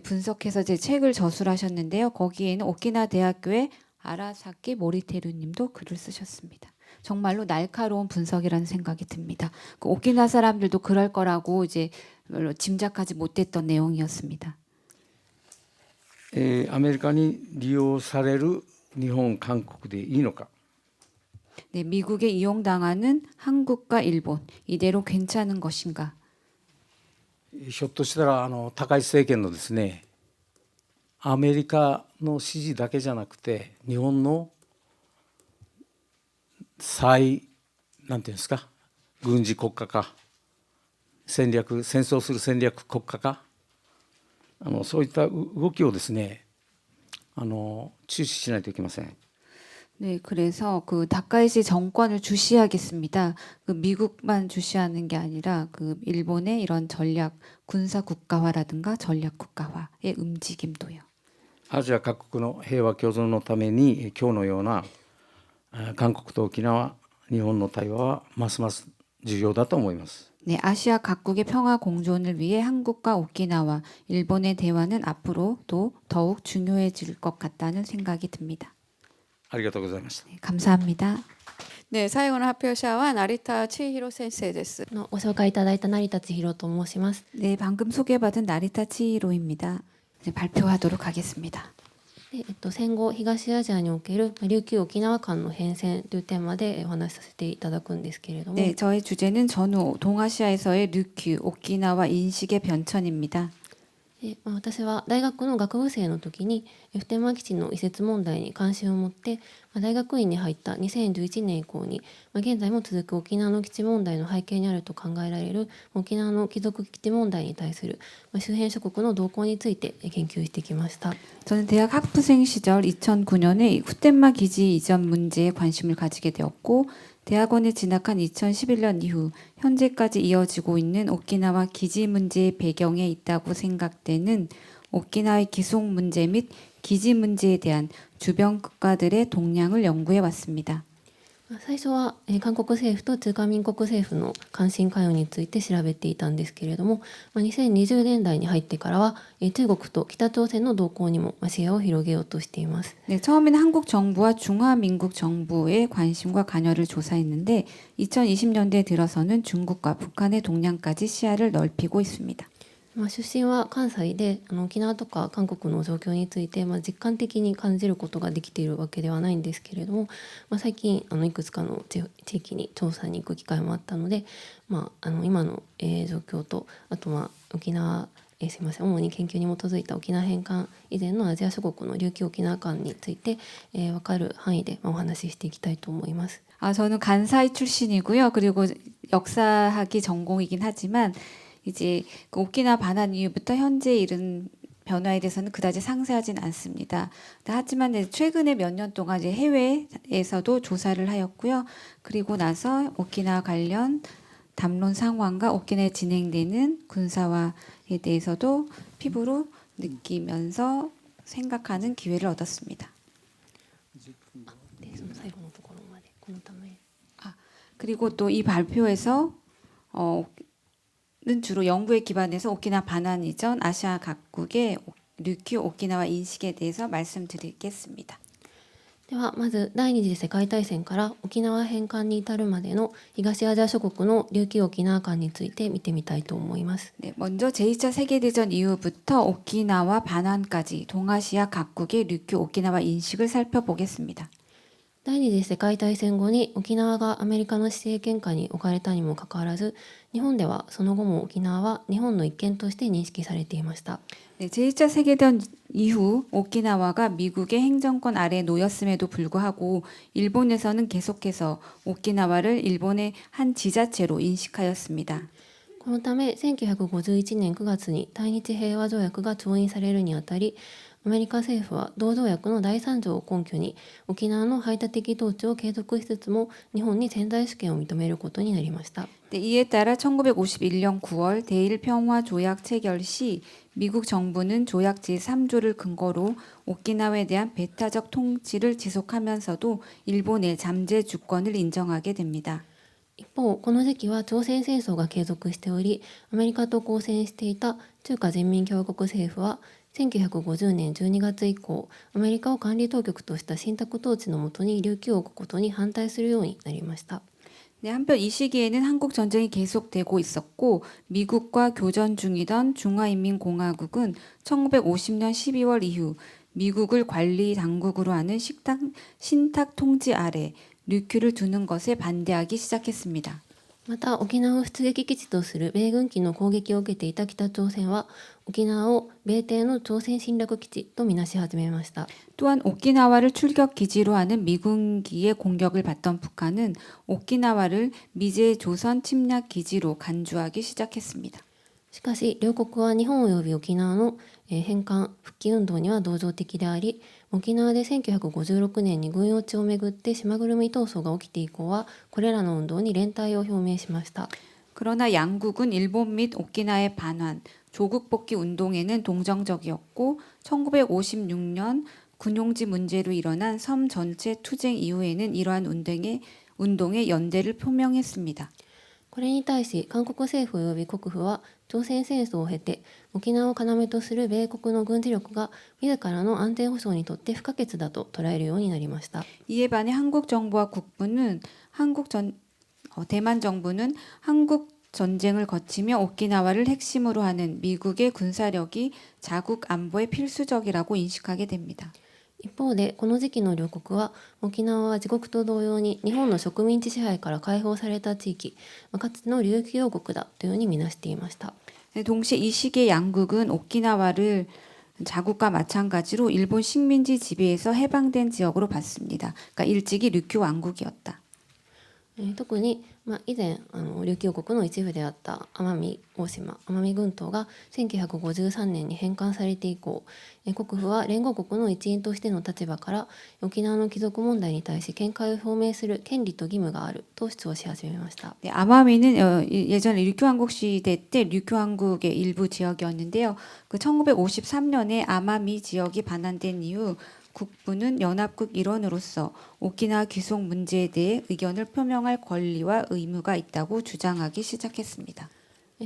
분석해서 제 책을 저술하셨는데요. 거기에는 오키나와 대학교의 아라사키 모리테루 님도 글을 쓰셨습니다. 정말로 날카로운 분석이라는 생각이 듭니다. 그 오키나와 사람들도 그럴 거라고 이제 별로 짐작하지 못했던 내용이었습니다. アメリカに利用される日本、韓国でいいのか。 네, 미국에 이용당하는 한국과 일본 이대로 괜찮은 것인가? ひょっとしたら高市政権のですね、アメリカの支持だけじゃなくて日本のなんていうんですか、軍事国家化、戦争する戦略国家化、そういった動きをですね、注視しないといけません。 네, 그래서 그 다카이시 정권을 주시하겠습니다. 그 미국만 주시하는 게 아니라 그 일본의 이런 전략 군사 국가화라든가 전략 국가화의 움직임도요. アジア各国の平和共存のために今日のような韓国と沖縄、日本の対話はますます重要だと思います。 네, 아시아 각국의 평화 공존을 위해 한국과 오키나와, 일본의 대화는 앞으로도 더욱 중요해질 것 같다는 생각이 듭니다. ありがとうございました。 네, 감사합니다. 네, 最後の発表者は成田千尋先生です。ご紹介いただいた成田千尋と申します。 네, 방금 소개받은 나리타 치히로입니다. 네, 발표하도록 하겠습니다. 戦後東アジアにおける琉球沖縄間の変遷というテーマでお話しさせていただくんですけれども、 네, 저의 주제는 전후 동아시아에서의 류큐, 오키나와 인식의 변천입니다. 私は大学の学部生の時に普天間基地の移設問題に関心を持って大学院に入った2011年以降に現在も続く沖縄の基地問題の背景にあると考えられる沖縄の帰属基地問題に対する周辺諸国の動向について研究してきました。 저는 대학 학부생 시절 2009년에 푸텐마 기지 이전 문제에 관심을 가지게 되었고 대학원에 진학한 2011년 이후 현재까지 이어지고 있는 오키나와 기지 문제의 배경에 있다고 생각되는 오키나와의 기속 문제 및 기지 문제에 대한 주변 국가들의 동향을 연구해 왔습니다. 最初は韓国政府と中華民国政府の関心関与について調べていたんですけれども、2020年代に入ってからは中国と北朝鮮の動向にも視野を広げようとしています。 네, 처음에는 한국 정부와 중화민국 정부의 관심과 관여를 조사했는데 2020년대에 들어서는 중국과 북한의 동향까지 시야를 넓히고 있습니다. 出身は関西で沖縄とか韓国の状況について、実感的に感じることができているわけではないんですけれども、最近いくつかの地域に調査に行く機会もあったので、今の、状況とあと沖縄主に研究に基づいた沖縄返還以前のアジア諸国の琉球沖縄間について、分かる範囲でお話ししていきたいと思います。 저는 간사이 출신이고요. 그리고 역사학이 전공이긴 하지만 이제 그 오키나와 반환 이후부터 현재 이른 변화에 대해서는 그다지 상세하진 않습니다. 하지만 최근에 몇 년 동안 이제 해외에서도 조사를 하였고요. 그리고 나서 오키나와 관련 담론 상황과 오키나와에 진행되는 군사화에 대해서도 피부로 느끼면서 생각하는 기회를 얻었습니다. 그리고 또 이 발표에서 는 주로 연구에 기반해서 오키나와 반환 이전 아시아 각국의 류큐 오키나와 인식에 대해서 말씀드리겠습니다. ではまず第二次世界大戦から沖縄返還に至るまでの東アジア諸国の琉球沖縄間について見てみたいと思います。 네, 먼저 제2차 세계대전 이후부터 오키나와 반환까지 동아시아 각국의 류큐 오키나와 인식을 살펴보겠습니다. 第二次世界大戦後に沖縄がアメリカの施政権下に置かれたにもかかわらず、日本ではその後も沖縄は日本の一県として認識されていました。 네, 제2차 세계대전 이후 오키나와가 미국의 행정권 아래 놓였음에도 불구하고 일본에서는 계속해서 오키나와를 일본의 한 지자체로 인식하였습니다. このため1951年9月に対日平和条約が調印されるにあたり、アメリカ政府は同条約の第3条を根拠に沖縄の排他的統治を継続しつつも日本に潜在主権を認めることになりました。 네, 이에 따라 1951년 9월 대일 평화 조약 체결 시 미국 정부는 조약 제3조를 근거로 오키나와에 대한 배타적 통치를 지속하면서도 일본의 잠재 주권을 인정하게 됩니다. 一方、この時期は朝鮮戦争が継続しており、アメリカと交戦していた中華人民共和国政府は1950年12月以降、アメリカを管理当局とした信託統治のもとに琉球王国ことに反対するようになりました。 네, 한편 이 시기에는 한국 전쟁이 계속되고 있었고 미국과 교전 중이던 중화인민공화국은 1950년 12월 이후 미국을 관리 당국으로 하는 신탁 통치 아래 류큐를 두는 것에 반대하기 시작했습니다. また沖縄を出撃基地とする米軍機の攻撃を受けていた北朝鮮は沖縄を米帝の朝鮮侵略基地とみなし始めました。 또한 오키나와를 출격 기지로 하는 미군기의 공격을 받던 북한은 오키나와를 미제 조선 침략 기지로 간주하기 시작했습니다. しかし両国は日本及び沖縄の返還復帰運動には同情的であり、沖縄で1956年に軍用地をめぐって島ぐるみ闘争が起きて以降はこれらの運動に連帯を表明しました。 그러나 양국은 일본 및 오키나와의 반환, 조국 복귀 운동에는 동정적이었고 1956년 군용지 문제로 일어난 섬 전체 투쟁 이후에는 이러한 운동에 연대를 표명했습니다. これに対し韓国政府及び国府は朝鮮戦争を経て沖縄を要とする米国の軍事力が自らの安全保障にとって不可欠だと捉えるようになりました。 이에 반해 한국 정부와 국부는 대만 정부는 한국 전쟁을 거치며 오키나와를 핵심으로 하는 미국의 군사력이 자국 안보에 필수적이라고 인식하게 됩니다. 一方でこの時期の両国は沖縄は自国と同様に日本の植民地支配から解放された地域、かつての琉球王国だというように見なしていました。 동시에 이 시기에 양국은 오키나와를 자국과 마찬가지로 일본 식민지 지배에서 해방된 지역으로 봤습니다. 그러니까 일찍이 류큐 왕국이었다. 特に、以前琉球王国の一部であった奄美大島奄美群島が1953年に返還されて以降、国府は連合国の一員としての立場から沖縄の帰属問題に対し見解を表明する権利と義務があると主張し始めました。 네, 아마미는 예전에 류큐 왕국 시대 때 류큐 왕국의 일부 지역이었는데요. 그 1953년에 아마미 지역이 반환된 이후 국부는 연합국 일원으로서 오키나와 귀속 문제에 대해 의견을 표명할 권리와 의무가 있다고 주장하기 시작했습니다.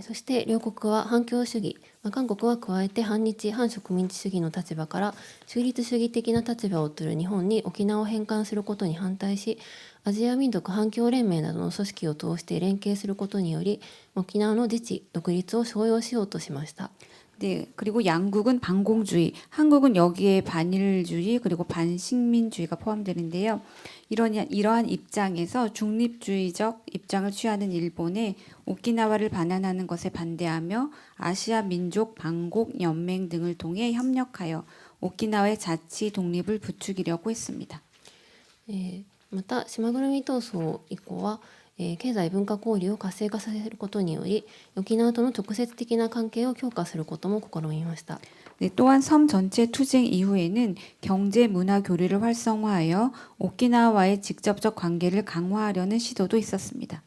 そして両国は反共主義、韓国は加えて反日反植民地主義の立場から中立主義的な立場を取る日本に沖縄を返還することに反対し、アジア民族反共連盟などの組織を通して連携することにより沖縄の自治独立を承認しようとしました。 네, 그리고 양국은 반공주의, 한국은 여기에 반일주의 그리고 반식민주의가 포함되는데요. 이러한 입장에서 중립주의적 입장을 취하는 일본에 오키나와를 반환하는 것에 반대하며 아시아 민족 반공 연맹 등을 통해 협력하여 오키나와의 자치 독립을 부추기려고 했습니다. また島ぐるみ闘争以降は経済文化交流を活性化させることにより沖縄との直接的な関係を強化することも試みました。 네, 또한 섬 전체 투쟁 이후에는 경제 문화 교류를 활성화하여 오키나와와의 직접적 관계를 강화하려는 시도도 있었습니다.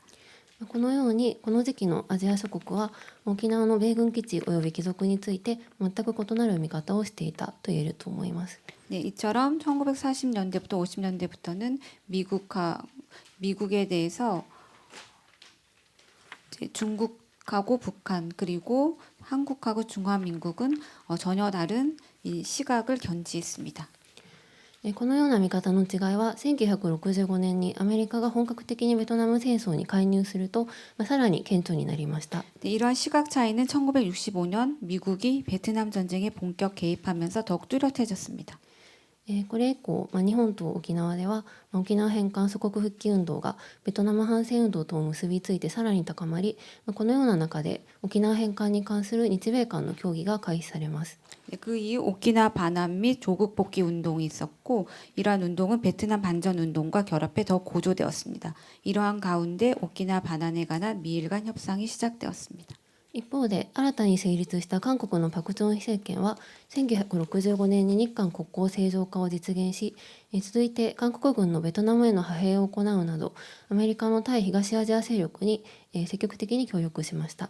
このようにこの時期のアジア諸国は沖縄の米軍基地及び帰属について全く異なる見方をしていたと言えると思います。 네, 이처럼 1940년대부터 50년대부터는 미국에 대해서 중국하고 북한 그리고 한국하고 중화민국은 전혀 다른 이 시각을 견지했습니다. このような見方の違いは1965年にアメリカが本格的にベトナム戦争に介入すると、さらに顕著になりました。 네, 이러한 시각 차이는 1965년 미국이 베트남 전쟁에 본격 개입하면서 더욱 뚜렷해졌습니다. これ以降、日本と沖縄では、沖縄返還祖国復帰運動がベトナム反戦運動と結びついてさらに高まり、このような中で沖縄返還に関する日米間の協議が開始されます。 네, 그 이후 오키나 반환 및 조국 복귀 운동이 있었고 이러한 운동은 베트남 반전 운동과 결합해 더 고조되었습니다. 이러한 가운데 오키나 반환에 관한 미일 간 협상이 시작되었습니다. 一方で新たに成立した韓国のパク・チョンヒ政権は1965年に日韓国交正常化を実現し、続いて韓国軍のベトナムへの派兵を行うなどアメリカの対東アジア勢力に積極的に協力しました。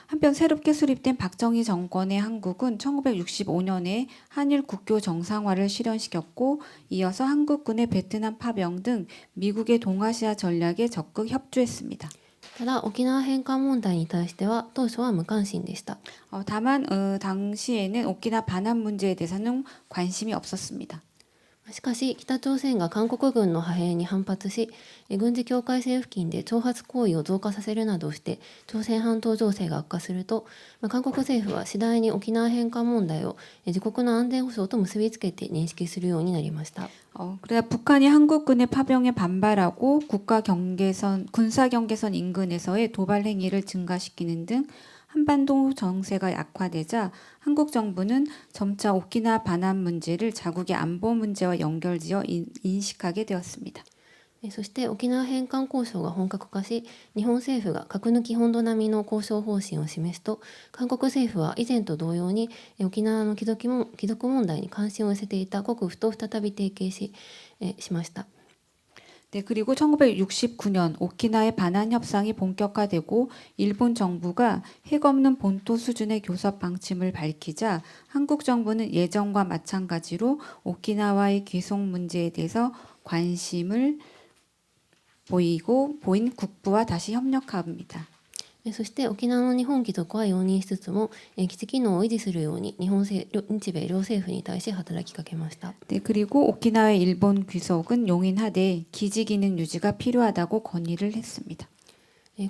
한편 새롭게 수립된 박정희 정권의 한국은 1965년에 한일 국교 정상화를 실현시켰고 이어서 한국군의 베트남 파병 등 미국의 동아시아 전략에 적극 협조했습니다. ただ沖縄返還問題に対しては当初は無関心でした。 다만 당시에는 오키나 반환 문제에 대해서는 관심이 없었습니다. しかし北朝鮮が韓国軍の派兵に反発し、軍事境界線付近で挑発行為を増加させるなどして朝鮮半島情勢が悪化すると、韓国政府は次第に沖縄返還問題を自国の安全保障と結びつけて認識するようになりました。 그러다 북한이 한국군의 파병에 반발하고 군사 경계선 인근에서의 도발 행위를 증가시키는 등 한반도 정세가 약화되자 한국 정부는 점차 오키나 반환 문제를 자국의 안보 문제와 연결지어 인식하게 되었습니다. そして沖縄返還交渉が本格化し、日本政府が核抜き本土並みの交渉方針を示すと、韓国政府は以前と同様に沖縄の帰属問題に関心を寄せていた国府と再び提携しました。 네, 그리고 1969년 오키나의 반환 협상이 본격화되고 일본 정부가 핵 없는 본토 수준의 교섭 방침을 밝히자 한국 정부는 예전과 마찬가지로 오키나와의 귀속 문제에 대해서 관심을 보인 국부와 다시 협력합니다. そして沖縄の日本帰属は容認しつつも、基地機能を維持するように日米両政府に対し働きかけました。 네, 그리고 오키나와의 일본 귀속은 용인하되 기지 기능 유지가 필요하다고 건의를 했습니다.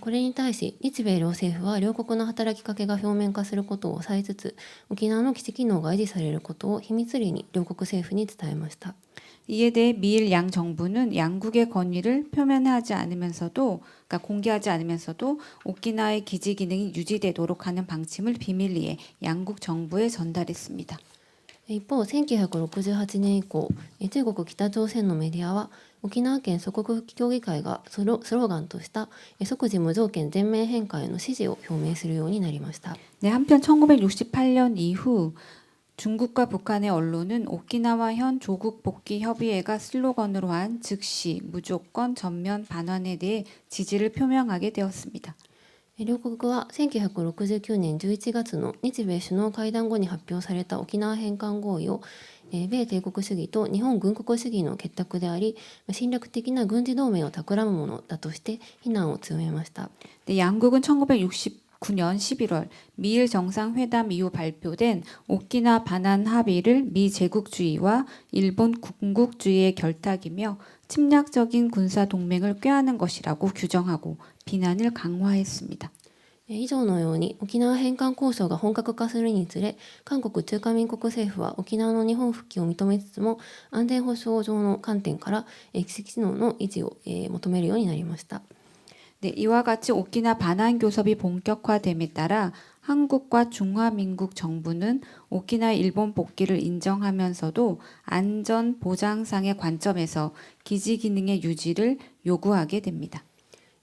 これに対し日米両政府は両国の働きかけが表面化することを抑えつつ、沖縄の基地機能が維持されることを秘密裏に両国政府に伝えました。 이에 대해 미일 양 정부는 양국의 건의를 표면하지 않으면서도, 그러니까 공개하지 않으면서도 오키나와의 기지 기능이 유지되도록 하는 방침을 비밀리에 양국 정부에 전달했습니다. 一方1968年以降、中国北朝鮮のメディアは沖縄県祖国復帰協議会がスローガンとした即時無条件全面返還への支持を表明するようになりました。 네, 한편 1968년 이후 중국과 북한의 언론은 오키나와 현 조국 복귀 협의회가 슬로건으로 한 즉시 무조건 전면 반환에 대해 지지를 표명하게 되었습니다. 両国は1969年11月の日米首脳会談後に発表された沖縄返還合意を米帝国主義と日本軍国主義の結託であり、侵略的な軍事同盟を企むものだとして非難を強めました。 네, 양국은 1969년 11월 미일 정상회담 이후 발표된 오키나 반환 합의를 미 제국주의와 일본 군국주의의 결탁이며 침략적인 군사 동맹을 꾀하는 것이라고 규정하고 비난을 강화했습니다. 以上のように沖縄返還交渉が本格化するにつれ、韓国中華民国政府は沖縄の日本復帰を認めつつも安全保障上の観点から基地機能の維持を求めるようになりました。 네, 이와 같이 오키나 반환 교섭이 본격화됨에 따라 한국과 중화민국 정부는 오키나 일본 복귀를 인정하면서도 안전 보장상의 관점에서 기지 기능의 유지를 요구하게 됩니다.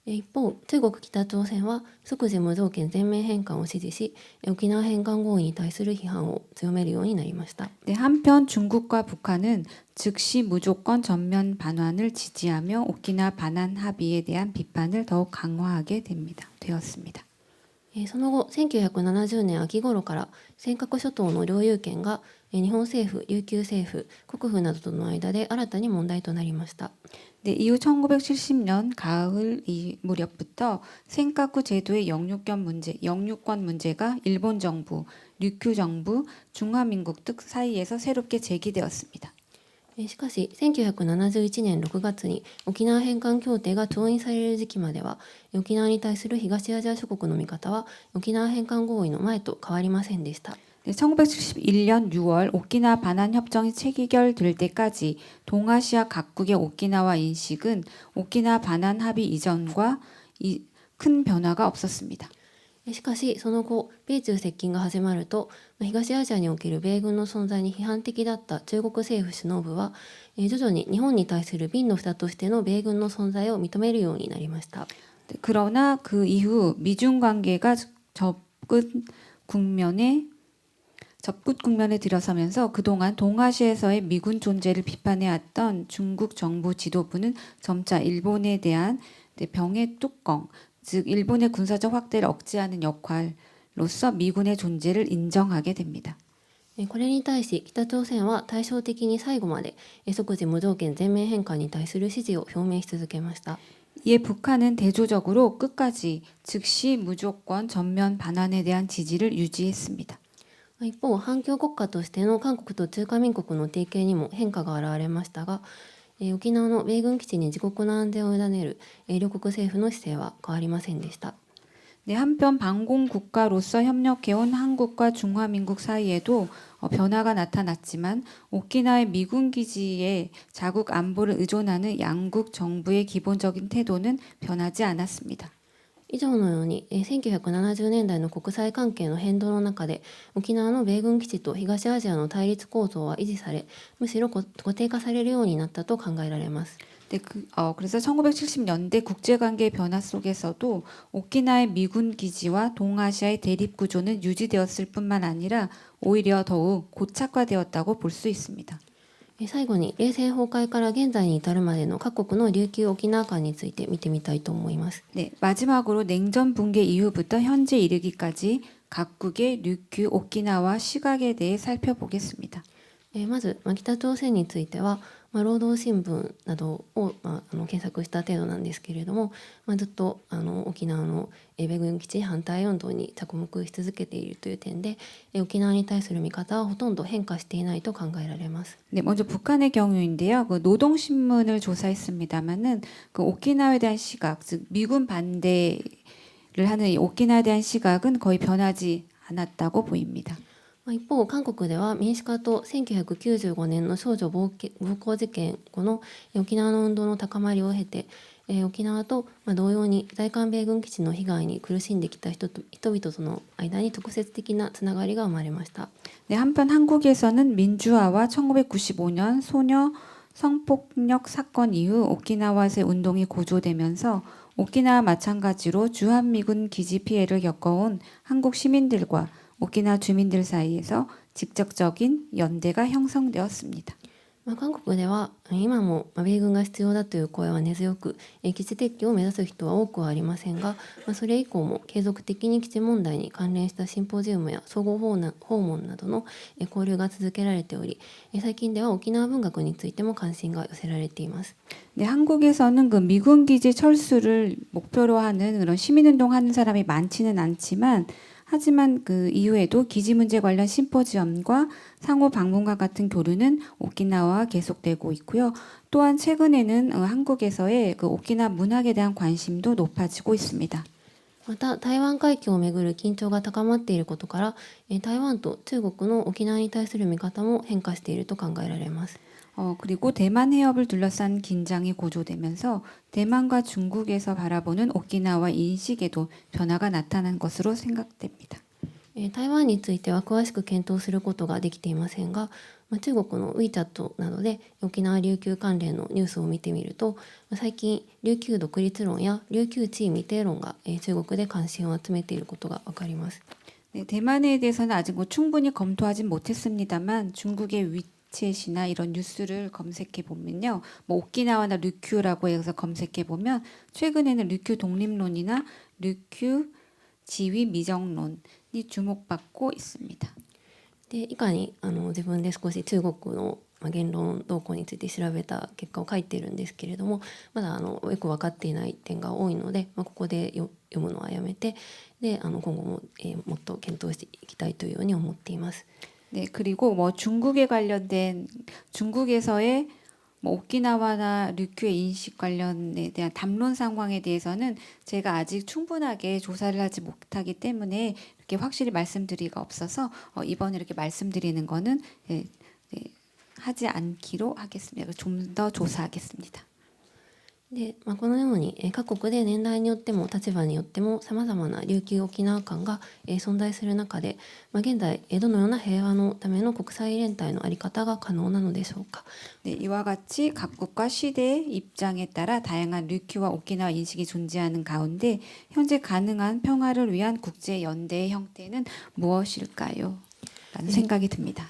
一方、中国北朝鮮は即時無条件全面返還を支持し、沖縄返還合意に対する批判を強めるようになりました。 네, 한편 중국과 북한은 즉시 무조건 전면 반환을 지지하며 오키나 반환 합의에 대한 비판을 더욱 강화하게 되었습니다. その後1970年秋頃から尖閣諸島の領有権が日本政府、琉球政府、国府などとの間で新たに問題となりました。 네, 이후 1970년 가을 이 무렵부터 센카쿠 제도의 영유권 문제가 일본 정부, 류큐 정부, 중화민국 등 사이에서 새롭게 제기되었습니다. しかし1971年6月に沖縄返還協定が調印される時期までは沖縄に対する東アジア諸国の見方は沖縄返還合意の前と変わりませんでした。 네, 1971년 6월 오키나와 반환 협정이 체결될 때까지 동아시아 각국의 오키나와 인식은 오키나와 반환 합의 이전과 큰 변화가 없었습니다. しかしその後米中接近が始まると東アジアにおける米軍の存在に批判的だった中国政府首脳部は徐々に日本に対する瓶の蓋としての米軍の存在を認めるようになりました。 네, 그러나 그 이후 미중 관계가 접붙 국면에 들어서면서 그동안 동아시아에서의 미군 존재를 비판해왔던 중국 정부 지도부는 점차 일본에 대한 병의 뚜껑, 즉 일본의 군사적 확대를 억제하는 역할로서 미군의 존재를 인정하게 됩니다. これに対し北朝鮮は対照的に最後まで即時無条件全面返還に対する支持を表明し続けました。 이에 북한은 대조적으로 끝까지 즉시 무조건 전면 반환에 대한 지지를 유지했습니다. 一方反共国家としての韓国と中華民国の提携にも変化が現れましたが、沖縄の米軍基地に自国の安全を委ねる両国政府の姿勢は変わりませんでした。 네, 한편 반공 국가로서 협력해온 한국과 중화민국 사이에도 변화가 나타났지만 오키나와의 미군 기지에 자국 안보를 의존하는 양국 정부의 기본적인 태도는 변하지 않았습니다. 以上のように1970年代の国際関係の変動の中で沖縄の米軍基地と東アジアの対立構造は維持されむしろ固定化されるようになったと考えられます。 네, 그래서 1970년대 국제관계의 변화 속에서도 오키나와의 미군 기지와 동아시아의 대립 구조는 유지되었을 뿐만 아니라 오히려 더욱 고착화되었다고 볼 수 있습니다. 最後に冷戦崩壊から現在に至るまでの各国の琉球沖縄間について見てみたいと思います。 네, 마지막으로 냉전 붕괴 이후부터 현재 이르기까지 각국의 류큐 오키나와 시각에 대해 살펴보겠습니다. まず、北朝鮮については、労働新聞などを、検索した程度なんですけれども、ずっと沖縄の米軍基地反対運動に着目し続けているという点で沖縄に対する見方はほとんど変化していないと考えられます。 네, 먼저 북한의 경우인데요. 그 노동신문을 조사했습니다만은 그 오키나와에 대한 시각, 즉 미군 반대를 하는 이 오키나와에 대한 시각은 거의 변하지 않았다고 보입니다. 一方韓国では民主化と1995年の少女暴行事件後の沖縄の運動の高まりを経て沖縄と同様に在韓米軍基地の被害に苦しんできた人々との間に直接的なつながりが生まれました。 네, 한편 한국에서는 민주화와 1995년 소녀 성폭력 사건 이후 오키나와에서의 운동이 고조되면서 오키나와 마찬가지로 주한미군 기지 피해를 겪어온 한국 시민들과 오키나와 주민들 사이에서 직접적인 연대가 형성되었습니다. 韓国では今も米軍が必要だという声は根強く基地撤去を目指す人は多くはありませんが、それ以降も継続的に基地問題に関連したシンポジウムや相互訪問などの交流が続けられており、最近では沖縄文学についても関心が寄せられています。 네, 한국에서는 그 미군 기지 철수를 목표로 하는 그런 시민운동 하는 사람이 많지는 않지만 하지만 그 이후에도 기지 문제 관련 심포지엄과 상호 방문과 같은 교류는 오키나와와 계속되고 있고요. 또한 최근에는 한국에서의 그 오키나와 문학에 대한 관심도 높아지고 있습니다. また台湾海峡をめぐる緊張が高まっていることから台湾と中国の沖縄に対する見方も変化していると考えられます。 그리고 대만 해협을 둘러싼 긴장이 고조되면서 대만과 중국에서 바라보는 오키나와 인식에도 변화가 나타난 것으로 생각됩니다. 台湾については詳しく検討することができていませんが、中国の WeChat などで沖縄琉球関連のニュースを見てみると最近琉球独立論や琉球地位未定論が中国で関心を集めていることがわかります。 네, 대만에 대해서는 아직 충분히 검토하진 못했습니다만 중국의 위챗이나 이런 뉴스를 검색해 보면요, 뭐 오키나와나 류큐라고 해서 검색해 보면 최근에는 류큐 독립론이나 류큐 지위 미정론이 주목받고 있습니다. で以下に自分で少し中国の言論動向について調べた結果を書いているんですけれども、まだよく分かっていない点が多いので、ここで読むのはやめて、で今後も、もっと検討していきたいというように思っています。 네, 그리고 뭐 중국에 관련된 중국에서의 뭐 오키나와나 류큐의 인식 관련에 대한 담론 상황에 대해서는 제가 아직 충분하게 조사를 하지 못하기 때문에 이렇게 확실히 말씀드리기가 없어서 이번에 이렇게 말씀드리는 거는 하지 않기로 하겠습니다. 좀 더 조사하겠습니다. でこのように、各国で年代によっても立場によってもさまざまな琉球沖縄間が、存在する中で、現在、どのような平和のための国際連帯の在り方が可能なのでしょうか。 네, 이와 같이 각국과 시대의 입장에 따라 다양한 류큐와 오키나와 인식이 존재하는 가운데 현재 가능한 평화를 위한 국제 연대의 형태는 무엇일까요? 라는 생각이 듭니다.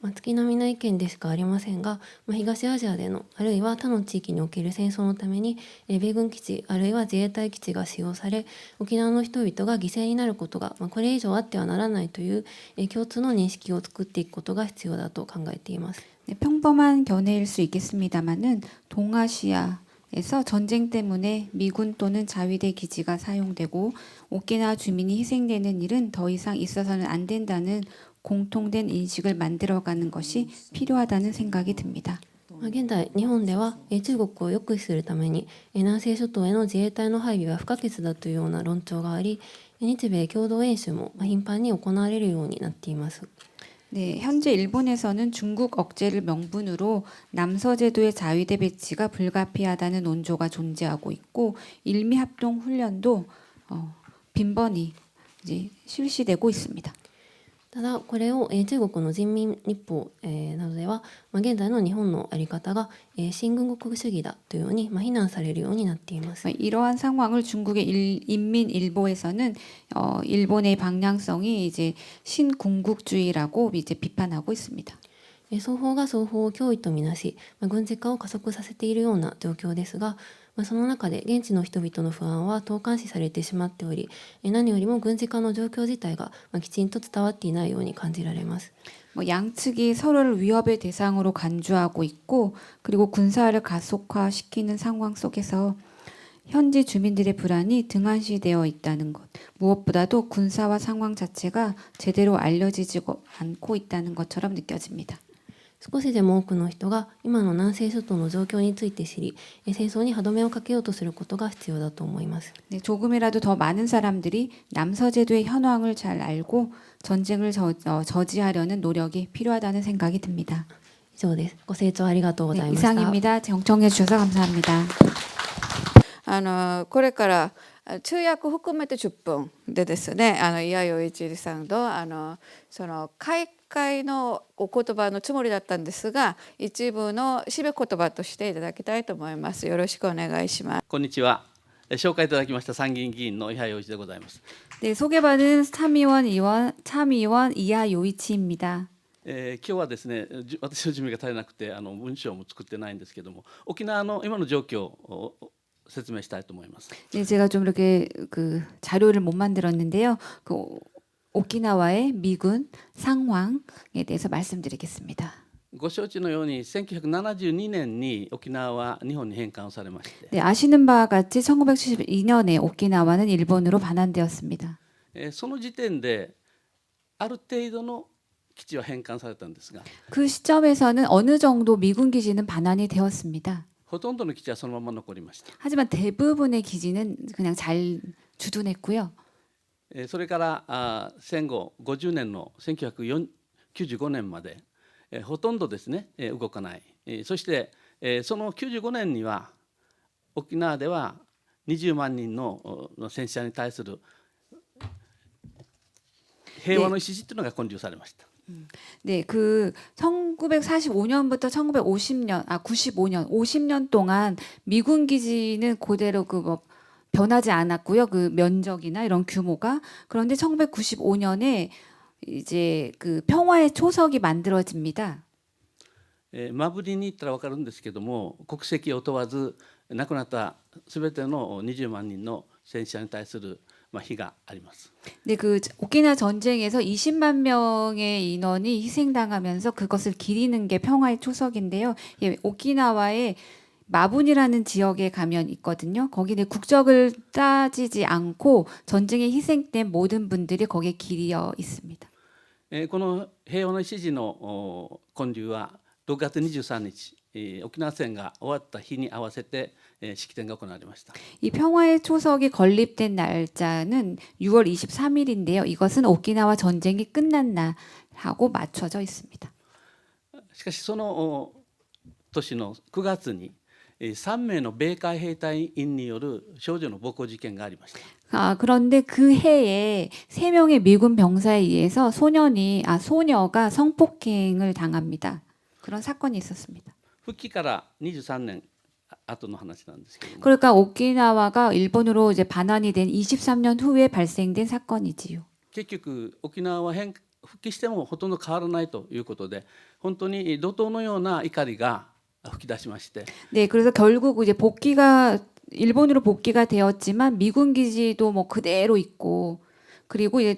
月並みな意見でしかありませんが、東アジアでのあるいは他の地域における戦争のために、米軍基地あるいは自衛隊基地が使用され、沖縄の人々が犠牲になることが、これ以上あってはならないという、共通の認識を作っていくことが必要だと考えています。 네, 평범한 견해일 수 있겠습니다만은 동아시아에서 전쟁 때문에 미군 또는 자위대 기지가 사용되고 오키나와 주민이 희생되는 일은 더 이상 있어서는 안 된다는 공통된 인식을 만들어가는 것이 필요하다는 생각이 듭니다. 現在日本では中国を抑止するために南西諸島への自衛隊の配備は不可欠だというような論調があり、日米共同演習も頻繁に行われるようになっています。 네, 현재 일본에서는 중국 억제를 명분으로 남서제도의 자위대 배치가 불가피하다는 논조가 존재하고 있고 일미합동 훈련도 빈번히 이제 실시되고 있습니다. ただこれを、中国の人民日報、などでは、現在の日本の在り方が、新軍国主義だというように、非難されるようになっています。 이러한 상황을 중국의 인민일보에서는 일본의 방향성이 이제 신궁극주의라고 이제 비판하고 있습니다. 双方が双方を脅威とみなし、軍事化を加速させているような状況ですが、その中で現地の人々の不安は投函視されてしまっており、何よりも軍事化の状況自体がきちんと伝わっていないように感じられます。 양측이 서로를 위협의 대상으로 간주하고 있고 그리고 군사를 가속화시키는 상황 속에서 현지 주민들의 불안이 등한시되어 있다는 것, 무엇보다도 군사화 상황 자체가 제대로 알려지지 않고 있다는 것처럼 느껴집니다. 少しでも多くの人が今の南西諸島の状況について知り、戦争に歯止めをかけようとすることが必要だと思います。 네, 조금이라도 더 많은 사람들이 남서제도의 현황을 잘 알고 전쟁을 저지하려는 노력이 필요하다는 생각이 듭니다. 以上です。ご清聴ありがとうござい 네, ました。 이상입니다. 정청해 주셔서 감사합니다. これから通訳含めて10分でですね、伊谷洋一さんとその開会のお言葉のつもりだったんですが、一部の締め言葉としていただきたいと思います。よろしくお願いします。こんにちは。紹介いただきました参議院議員の伊波洋一でございます。 네, 소개받은 참의원 이하 요이치입니다. 今日はですね、私の準備が足りなくて文章も作ってないんですけども、沖縄の今の状況を説明したいと思います。 네, 제가 좀 이렇게 그 자료를 못 만들었는데요. 그 오키나와의 미군 상황에 대해서 말씀드리겠습니다. ご承知のように1972年に沖縄は日本に返還されまして、 네, 아시는 바와 같이 1972년에 오키나와는 일본으로 반환되었습니다. その時点である程度の基地は返還されたんですが、 그 시점에서는 어느 정도 미군 기지는 반환이 되었습니다. ほとんどの基地はそのまま残りました。 하지만 대부분의 기지는 그냥 잘 주둔했고요. それから戦後50年の1995年までほとんどですね動かない。そしてその95年には沖縄では20万人の戦死者に対する平和の礎というのが建立されました。 네, 그 1945년부터 95년 50년 동안 미군 기지는 그대로 뭐 변하지 않았고요. 그 면적이나 이런 규모가. 그런데 1995년에 이제 그 평화의 초석이 만들어집니다. マブリに行ったら分かるんですけども、国籍を問わず亡くなったすべての20万人の戦死者に対する日があります。 네, 그 오키나와 전쟁에서 20만 명의 인원이 희생당하면서 그것을 기리는 게 평화의 초석인데요. 예, 오키나와의 마분이라는 지역에 가면 있거든요. 거기는 국적을 따지지 않고 전쟁에 희생된 모든 분들이 거기에 기리어 있습니다. この平和の礎の建立は6月23日、沖縄戦が終わった日に合わせて式典が行われました。 이 평화의 초석이 건립된 날짜는 6월 23일인데요. 이것은 오키나와 전쟁이 끝난 날하고 맞춰져 있습니다. しかしその年の9月に3名の米海兵隊員による少女の暴行事件がありました。 그런데 그 해에 3명의 미군 병사에 의해서 소녀가 성폭행을 당합니다. 그런 사건이 있었습니다. 復帰から23年後の話なんですけども、 그러니까 오키나와가 일본으로 이제 반환이 된 23년 후에 발생된 사건이지요. 結局沖縄は復帰してもほとんど変わらないということで、本当に怒涛のような怒りが吹き出しまして、 네, 그래서 결국 이제 일본으로 복귀가 되었지만 미군 기지도 뭐 그대로 있고, 그리고 이제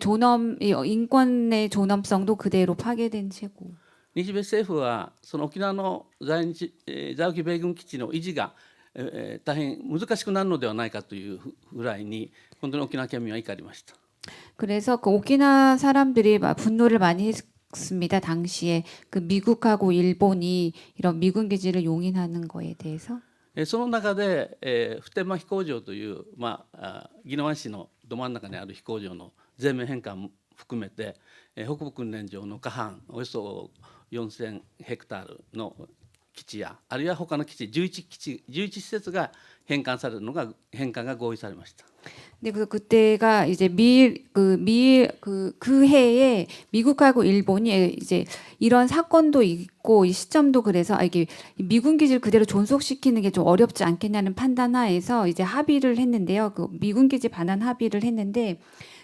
인권의 존엄성도 그대로 파괴된 채고. 日米政府はその沖縄の在沖米軍基地の維持が大変難しくなるのではないかというぐらいに本当に沖縄県民は怒りました。 그래서 그 오키나와 사람들이 분노를 많이 했습니다. 당시에 그 미국하고 일본이 이런 미군 기지를 용인하는 거에 대해서. その中で普天間飛行場という宜野湾市のど真ん中にある飛行場の全面返還も含めて北部訓練場の下半およそ4000ヘクタールの基地やあるいは他の基地11施設が返還が合意されました。 네, 그래서 그때가 이제 그 해에 미국하고 일본이 이제 이런 사건도 있고 이 시점도 그래서 이게 미군 기지를 그대로 존속시키는 게 좀 어렵지 않겠냐는 판단하에서 이제 합의를 했는데요. 그 미군 기지 반환 합의를 했는데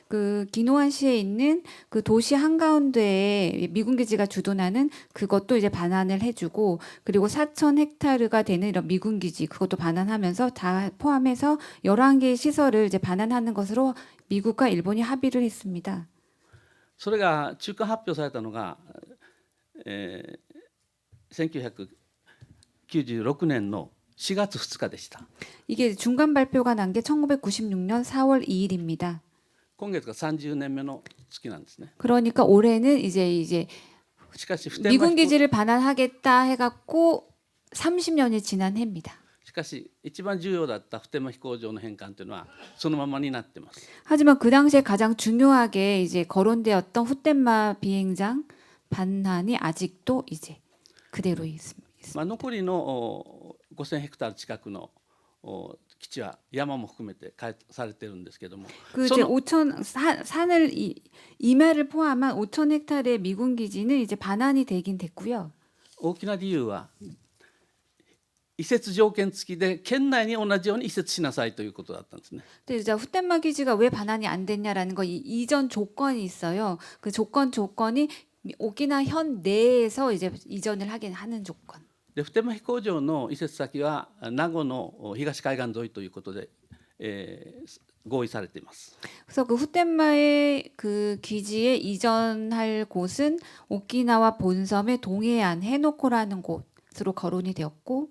그 기노안시에 있는 그 도시 한가운데에 미군 기지가 주둔하는 그것도 이제 반환을 해주고, 그리고 4,000헥타르가 되는 이런 미군 기지 그것도 반환하면서 다 포함해서 11개의 시설을 이제 반환하는 것으로 미국과 일본이 합의를 했습니다. それが中間発表されたのが、1996年の4月2日でした。 이게 중간 발표가 난 게 1996년 4월 2일입니다. 今月が30年目の月なんですね。 그러니까 올해는 이제 しかし普天間 미군 기지를 반환하겠다 해갖고 30년이 지난 해입니다. しかし一番重要だった普天間飛行場の返還というのはそのままになっています。 하지만 그 당시에 가장 중요하게 이제 거론되었던 후텐마 비행장 반환이 아직도 이제 그대로 있습니다. 残りの5000ヘクタール近くの基地は山も含めて開発されているんですけども、 그 이제 5천 산을 이마를 포함한 5천 헥타르의 미군 기지는 이제 반환이 되긴 됐고요. 大きな理由は移設条件付きで県内に同じように移設しなさいということだったんですね。 근데 이제 후텐마 기지가 왜 반환이 안 됐냐라는 거 이전 조건이 있어요. 그 조건이 오키나와 현 내에서 이제 이전을 하게 하는 조건. で普天間飛行場の移設先は名護の東海岸沿いということで、合意されています。 그래서 그 후텐마의 그 기지에 이전할 곳은 오키나와 본섬의 동해안 해노코라는 곳으로 거론이 되었고,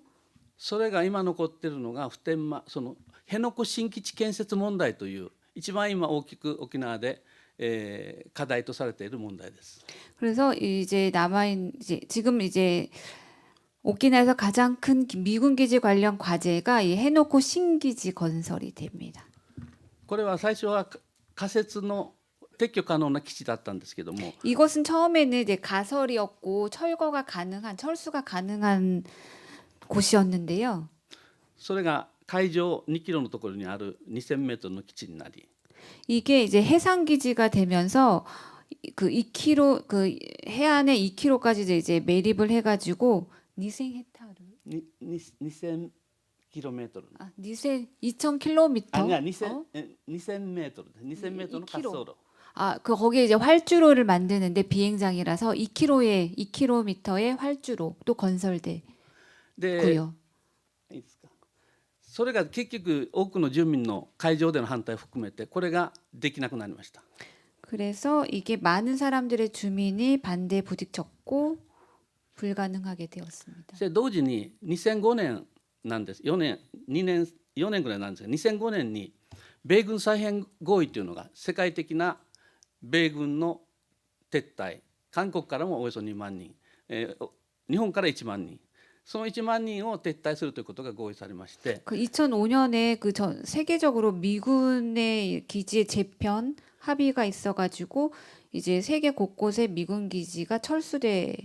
それが今残っているのが普天間その辺野古新基地建設問題という一番今大きく沖縄で、課題とされている問題です。 그래서 이제 지금 이제 오키나와에서 가장 큰 미군 기지 관련 과제가 이 해노코 신기지 건설이 됩니다. これは最初は仮設の撤去可能な基地だったんですけども、 이것은 처음에는 이제 가설이었고 철수가 가능한 곳이었는데요. それが海上2キロのところにある2000メートルの基地になり、 이게 이제 해상 기지가 되면서 그 2km 그 해안에 2km까지 이제 매립을 해가지고 2000キロメートル。 2000km. 아니야, 2000メートル。2000メートルの滑走路。 거기에 이제 활주로를 만드는데 비행장이라서 2km의 활주로 또 건설되고요. で、いいですか。それが結局多くの住民の会場での反対を含めてこれができなくなりました。 그래서 이게 많은 사람들의 주민이 반대에 부딪혔고 불가능하게 되었습니다. そして同時に2005年なんです。4年ぐらいなんですが、2005年に米軍再編合意というのが世界的な米軍の撤退、韓国からもおよそ2万人、日本から1万人、その1万人を撤退するということが合意されまして、 그 2005년에 그 전 세계적으로 미군의 기지의 재편 합의가 있어가지고 이제 세계 곳곳에 미군 기지가 철수되는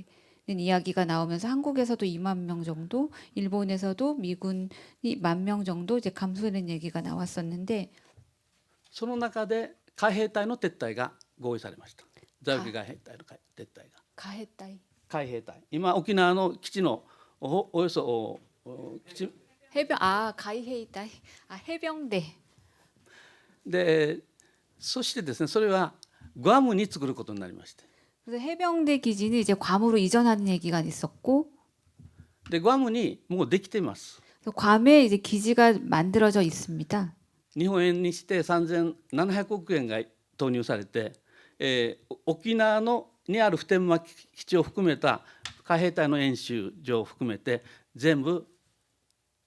이야기가 나오면서 한국에서도 2만 명 정도, 일본에서도 미군이 1만 명 정도 이제 감소되는 얘기가 나왔었는데 その中で海兵隊の撤退が合意されました。在沖海兵隊の撤退が。 가해따이 海兵隊、今沖縄の基地のおよそ基地 해병 가해따이 해병대 で、そしてですね、それはグアムに作ることになりまして、 그래서 해병대 기지는 이제 괌으로 이전하는 얘기가 있었고 でグアムにもうできています。 그래서 괌에 이제 기지가 만들어져 있습니다. 日本円にして3700億円が投入されて、沖縄のにある普天間基地を含めた海兵隊の演習場を含めて全部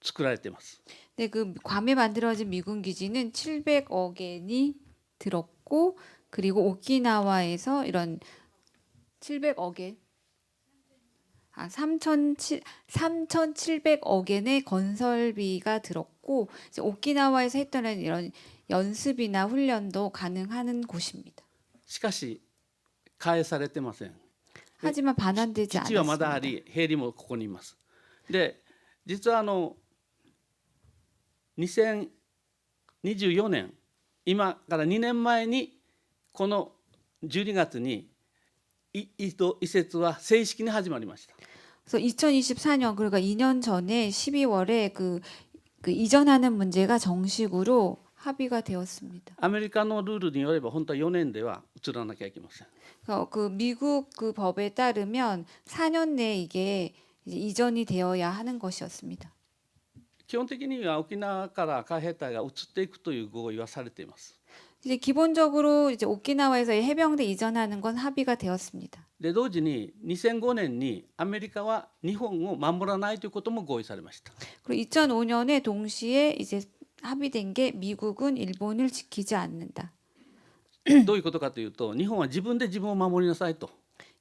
作られています。 근데 그 괌에 만들어진 미군 기지는 700억 엔이 들었고 그리고 오키나와에서 이런 700억 엔 3,700억 엔의 건설비가 들었고 이제 오키나와에서 했던 이런 연습이나 훈련도 가능한 곳입니다. しかし返されてません。 하지만 반환되지 基地はまだあ 않았습니다. り、兵理もここにいます。で、実は2024年、今から2年前にこの12月に移設は正式に始まりました。 그래서 2024년 그러니까 2년 전에 12월에 그 이전하는 문제가 정식으로 합의가 되었습니다. アメリカのルールによれば本当は4年では移らなきゃいけません。 그 미국 그 법에 따르면 4년 내에 이게 이제 이전이 되어야 하는 것이었습니다. 基本的には沖縄から海兵隊が移っていくという合意はされています。 이제 기본적으로 이제 오키나와에서의 해병대 이전하는 건 합의가 되었습니다. で同時に2005年にアメリカは日本を守らないということも合意されました。 그리고 2005년에 동시에 이제 합의된 게 미국은 일본을 지키지 않는다. どういうことかというと、日本は自分で自分を守りなさいと、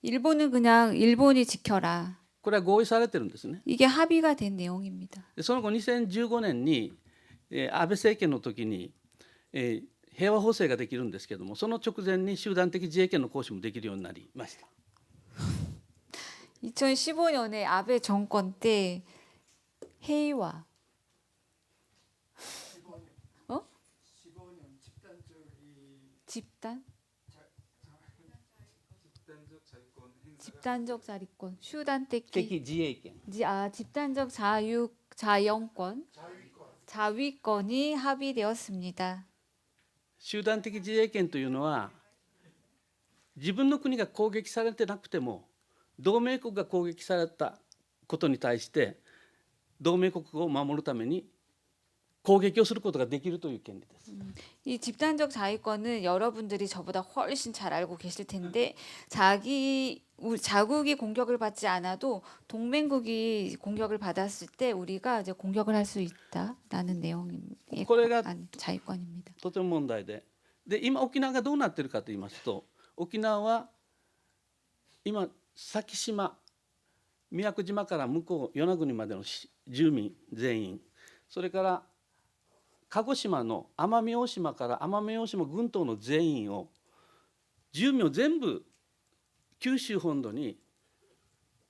일본은 그냥 일본이 지켜라. これは合意されてるんですね。 이게 합의가 된 내용입니다. でその後2015年に、安倍政権の時に、平和法制ができるんですけども、その直前に集団的自衛権の行使もできるようになりました。 2015년에 아베 정권 때 해이와 집단적 자위권 슈단 떼기 敵自衛権 집단적 자위권이 합의되었습니다. 集団的自衛権というのは自分の国が攻撃されてなくても同盟国が攻撃されたことに対して同盟国を守るために攻撃をすることができるという権利です。 이 집단적 자위권은 여러분들이 저보다 훨씬 잘 알고 계실 텐데 자국이 공격을 받지 않아도 동맹국이 공격을 받았을 때 우리가 이제 공격을 할 수 있다라는 내용의 자위권입니다. とても問題で、今沖縄がどうなっているかと言いますと、沖縄は今先島、宮古島から向こう与那国までの住民全員、それから鹿児島の奄美大島から奄美大島群島の全員を住民を全部九州本土に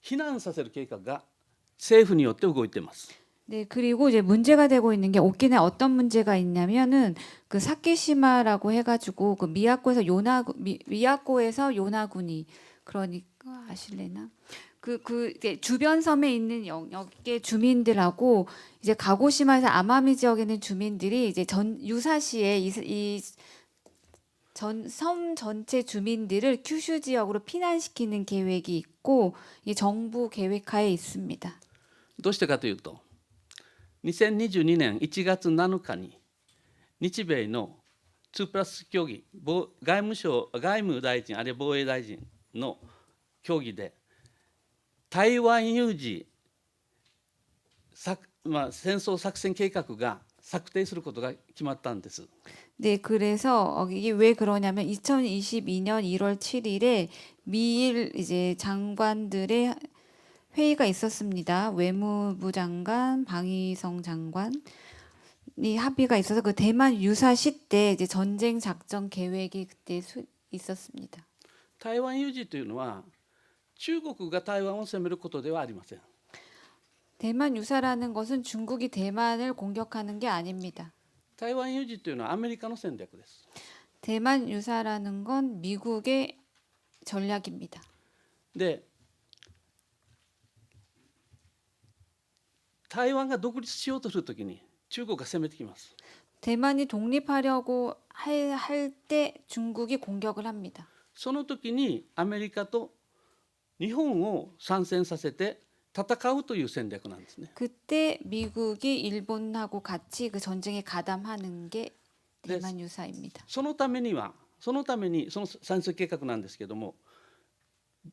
避難させる計画が政府によって動いています。 네, 그리고 이제 문제가 되고 있는 게 오키나와 어떤 문제가 있냐면은 그 사케시마라고 해가지고 그 미야코에서 요나군이 그러니까 아실래나 그 주변 섬에 있는 영역의 주민들하고 이제 가고시마에서 아마미 지역에 있는 주민들이 이제 유사시에 이 섬 전체 주민들을 큐슈 지역으로 피난시키는 계획이 있고 이 정부 계획하에 있습니다. どうしてかというと、2022年1月7日に日米の2プラス協議、外務大臣あるいは防衛大臣の協議で台湾有事戦争作戦計画が策定することが決まったんです。 네, 그래서 이게 왜 그러냐면 2022년 1월 7일에 미일 이제 장관들의 회의가 있었습니다. 외무부 장관, 방위성 장관이 합의가 있어서 그 대만 유사시 때 이제 전쟁 작전 계획이 그때 있었습니다. 台湾有事というのは中国が台湾を攻めることではありません。 대만 유사라는 것은 중국이 대만을 공격하는 게 아닙니다. 台湾有事というのはアメリカの戦略です。 대만 유사라는 건 미국의 전략입니다. で、台湾が独立しようとするときに中国が攻めてきます。 대만이 독립하려고 할 때 중국이 공격을 합니다. その時にアメリカと日本を参戦させて戦うという戦略なんですね。 그때 미국이 일본하고 같이 그 전쟁에 가담하는 게 대만 유사입니다. そのためにその戦争計画なんですけども、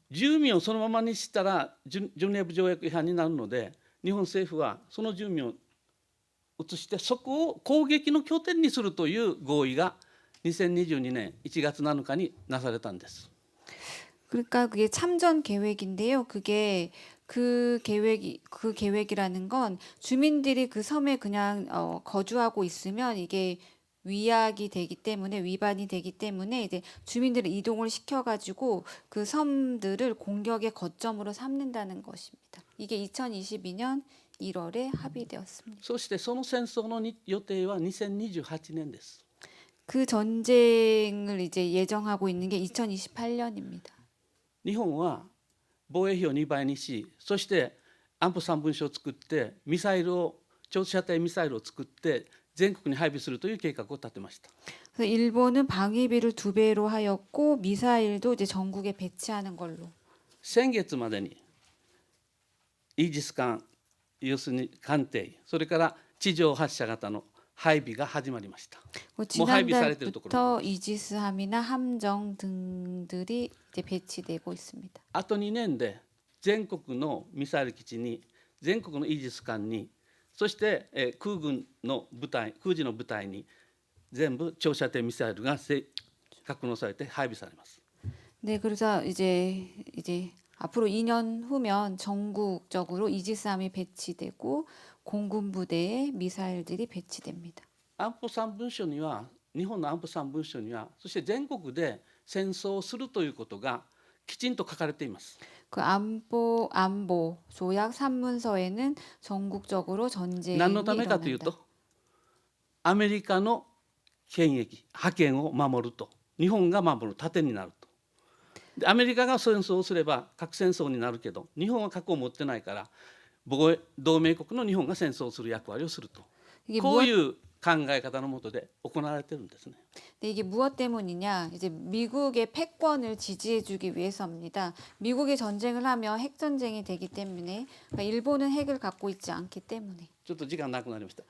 住民をそのままにしたらジュネーブ条約違反になるので、日本政府はその住民を移してそこを攻撃の拠点にするという合意が2022年1月7日になされたんです。 그러니까 그게 참전 계획인데요. 그게 그 계획이라는 건 주민들이 그 섬에 그냥 거주하고 있으면 이게 위반이 되기 때문에 이제 주민들을 이동을 시켜가지고 그 섬들을 공격의 거점으로 삼는다는 것입니다. 이게 2022년 1월에 합의되었습니다. そしてその戦争の予定は2028年です。 그 전쟁을 이제 예정하고 있는 게 2028년입니다. 日本は防衛費を2倍にし、そして安保3文書を作って長射程ミサイルを作って全国に配備するという計画を立てました。 그래서 일본은 방위비를 2배로 하였고 미사일도 이제 전국에 배치하는 걸로. 先月までにイージス艦、要するに艦艇、それから地上発射型の配備が始まりました。 지난달부터 이지스함이나 함정 등들이 이제 배치되고 있습니다. あと2年で全国のミサイル基地に、全国のイージス艦に、そして空時の部隊に全部長射程ミサイルが格納されて配備されます。 네, 그래서 이제 앞으로 2년 후면 전국적으로 이지스함이 배치되고 공군 부대에 미사일들이 배치됩니다. 安保3文書には、日本の安保3文書には、そして全国で戦争をするということがきちんと書かれています。 그 안보 조약 3문서에는 전국적으로 전쟁이 何のためかという 일어난다. と、アメリカの権益、覇権を守ると、日本が守る盾になると。でアメリカが戦争をすれば核戦争になるけど、日本は核を持ってないから同盟国の日本が戦争をする役割をすると、 こういう考え方のもとで行われているんですね。 근데 이게 무엇 때문이냐? 이제 미국의 패권을 지지해주기 위해서입니다. 미국이 전쟁을 하면 핵 전쟁이 되기 때문에, 그러니까 일본은 핵을 갖고 있지 않기 때문에. ちょっと時間なくなりました。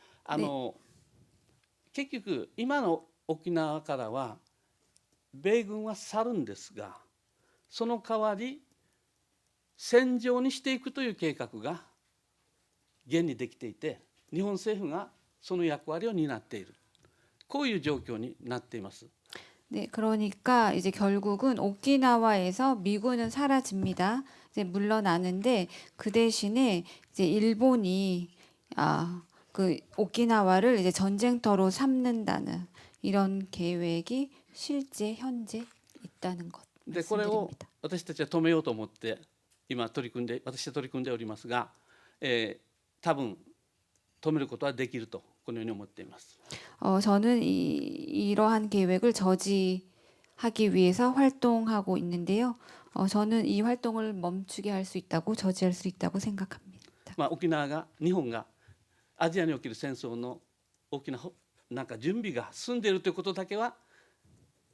結局今の沖縄からは米軍は去るんですが、その代わり戦場にしていくという計画が現にできていて、日本政府がその役割を担っている、こういう状況になっています。 네, 그러니까 이제 결국은 오키나와에서 미군은 사라집니다. 이제 물러나는데 그 대신에 이제 일본이 그 오키나와를 이제 전쟁터로 삼는다는 이런 계획이 실제 현재 있다는 것 でこれを 말씀드립니다. 私たちは止めようと思って今私は取り組んでおりますが、多分止めることはできるとこのように思っています。 저는 이러한 계획을 저지하기 위해서 활동하고 있는데요. 저는 이 활동을 멈추게 할 수 있다고 저지할 수 있다고 생각합니다. 沖縄が日本がアジアにおける戦争の大きななんか準備が進んでいるということだけは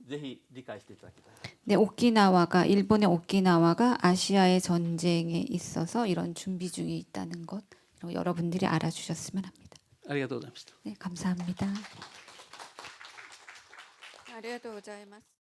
ぜひ理解していただきたい。 네, 일본의 오키나와가 아시아의 전쟁에 있어서 이런 준비 중에 있다는 것 여러분들이 알아주셨으면 합니다. ありがとうございました。 네, 감사합니다. ありがとうございます。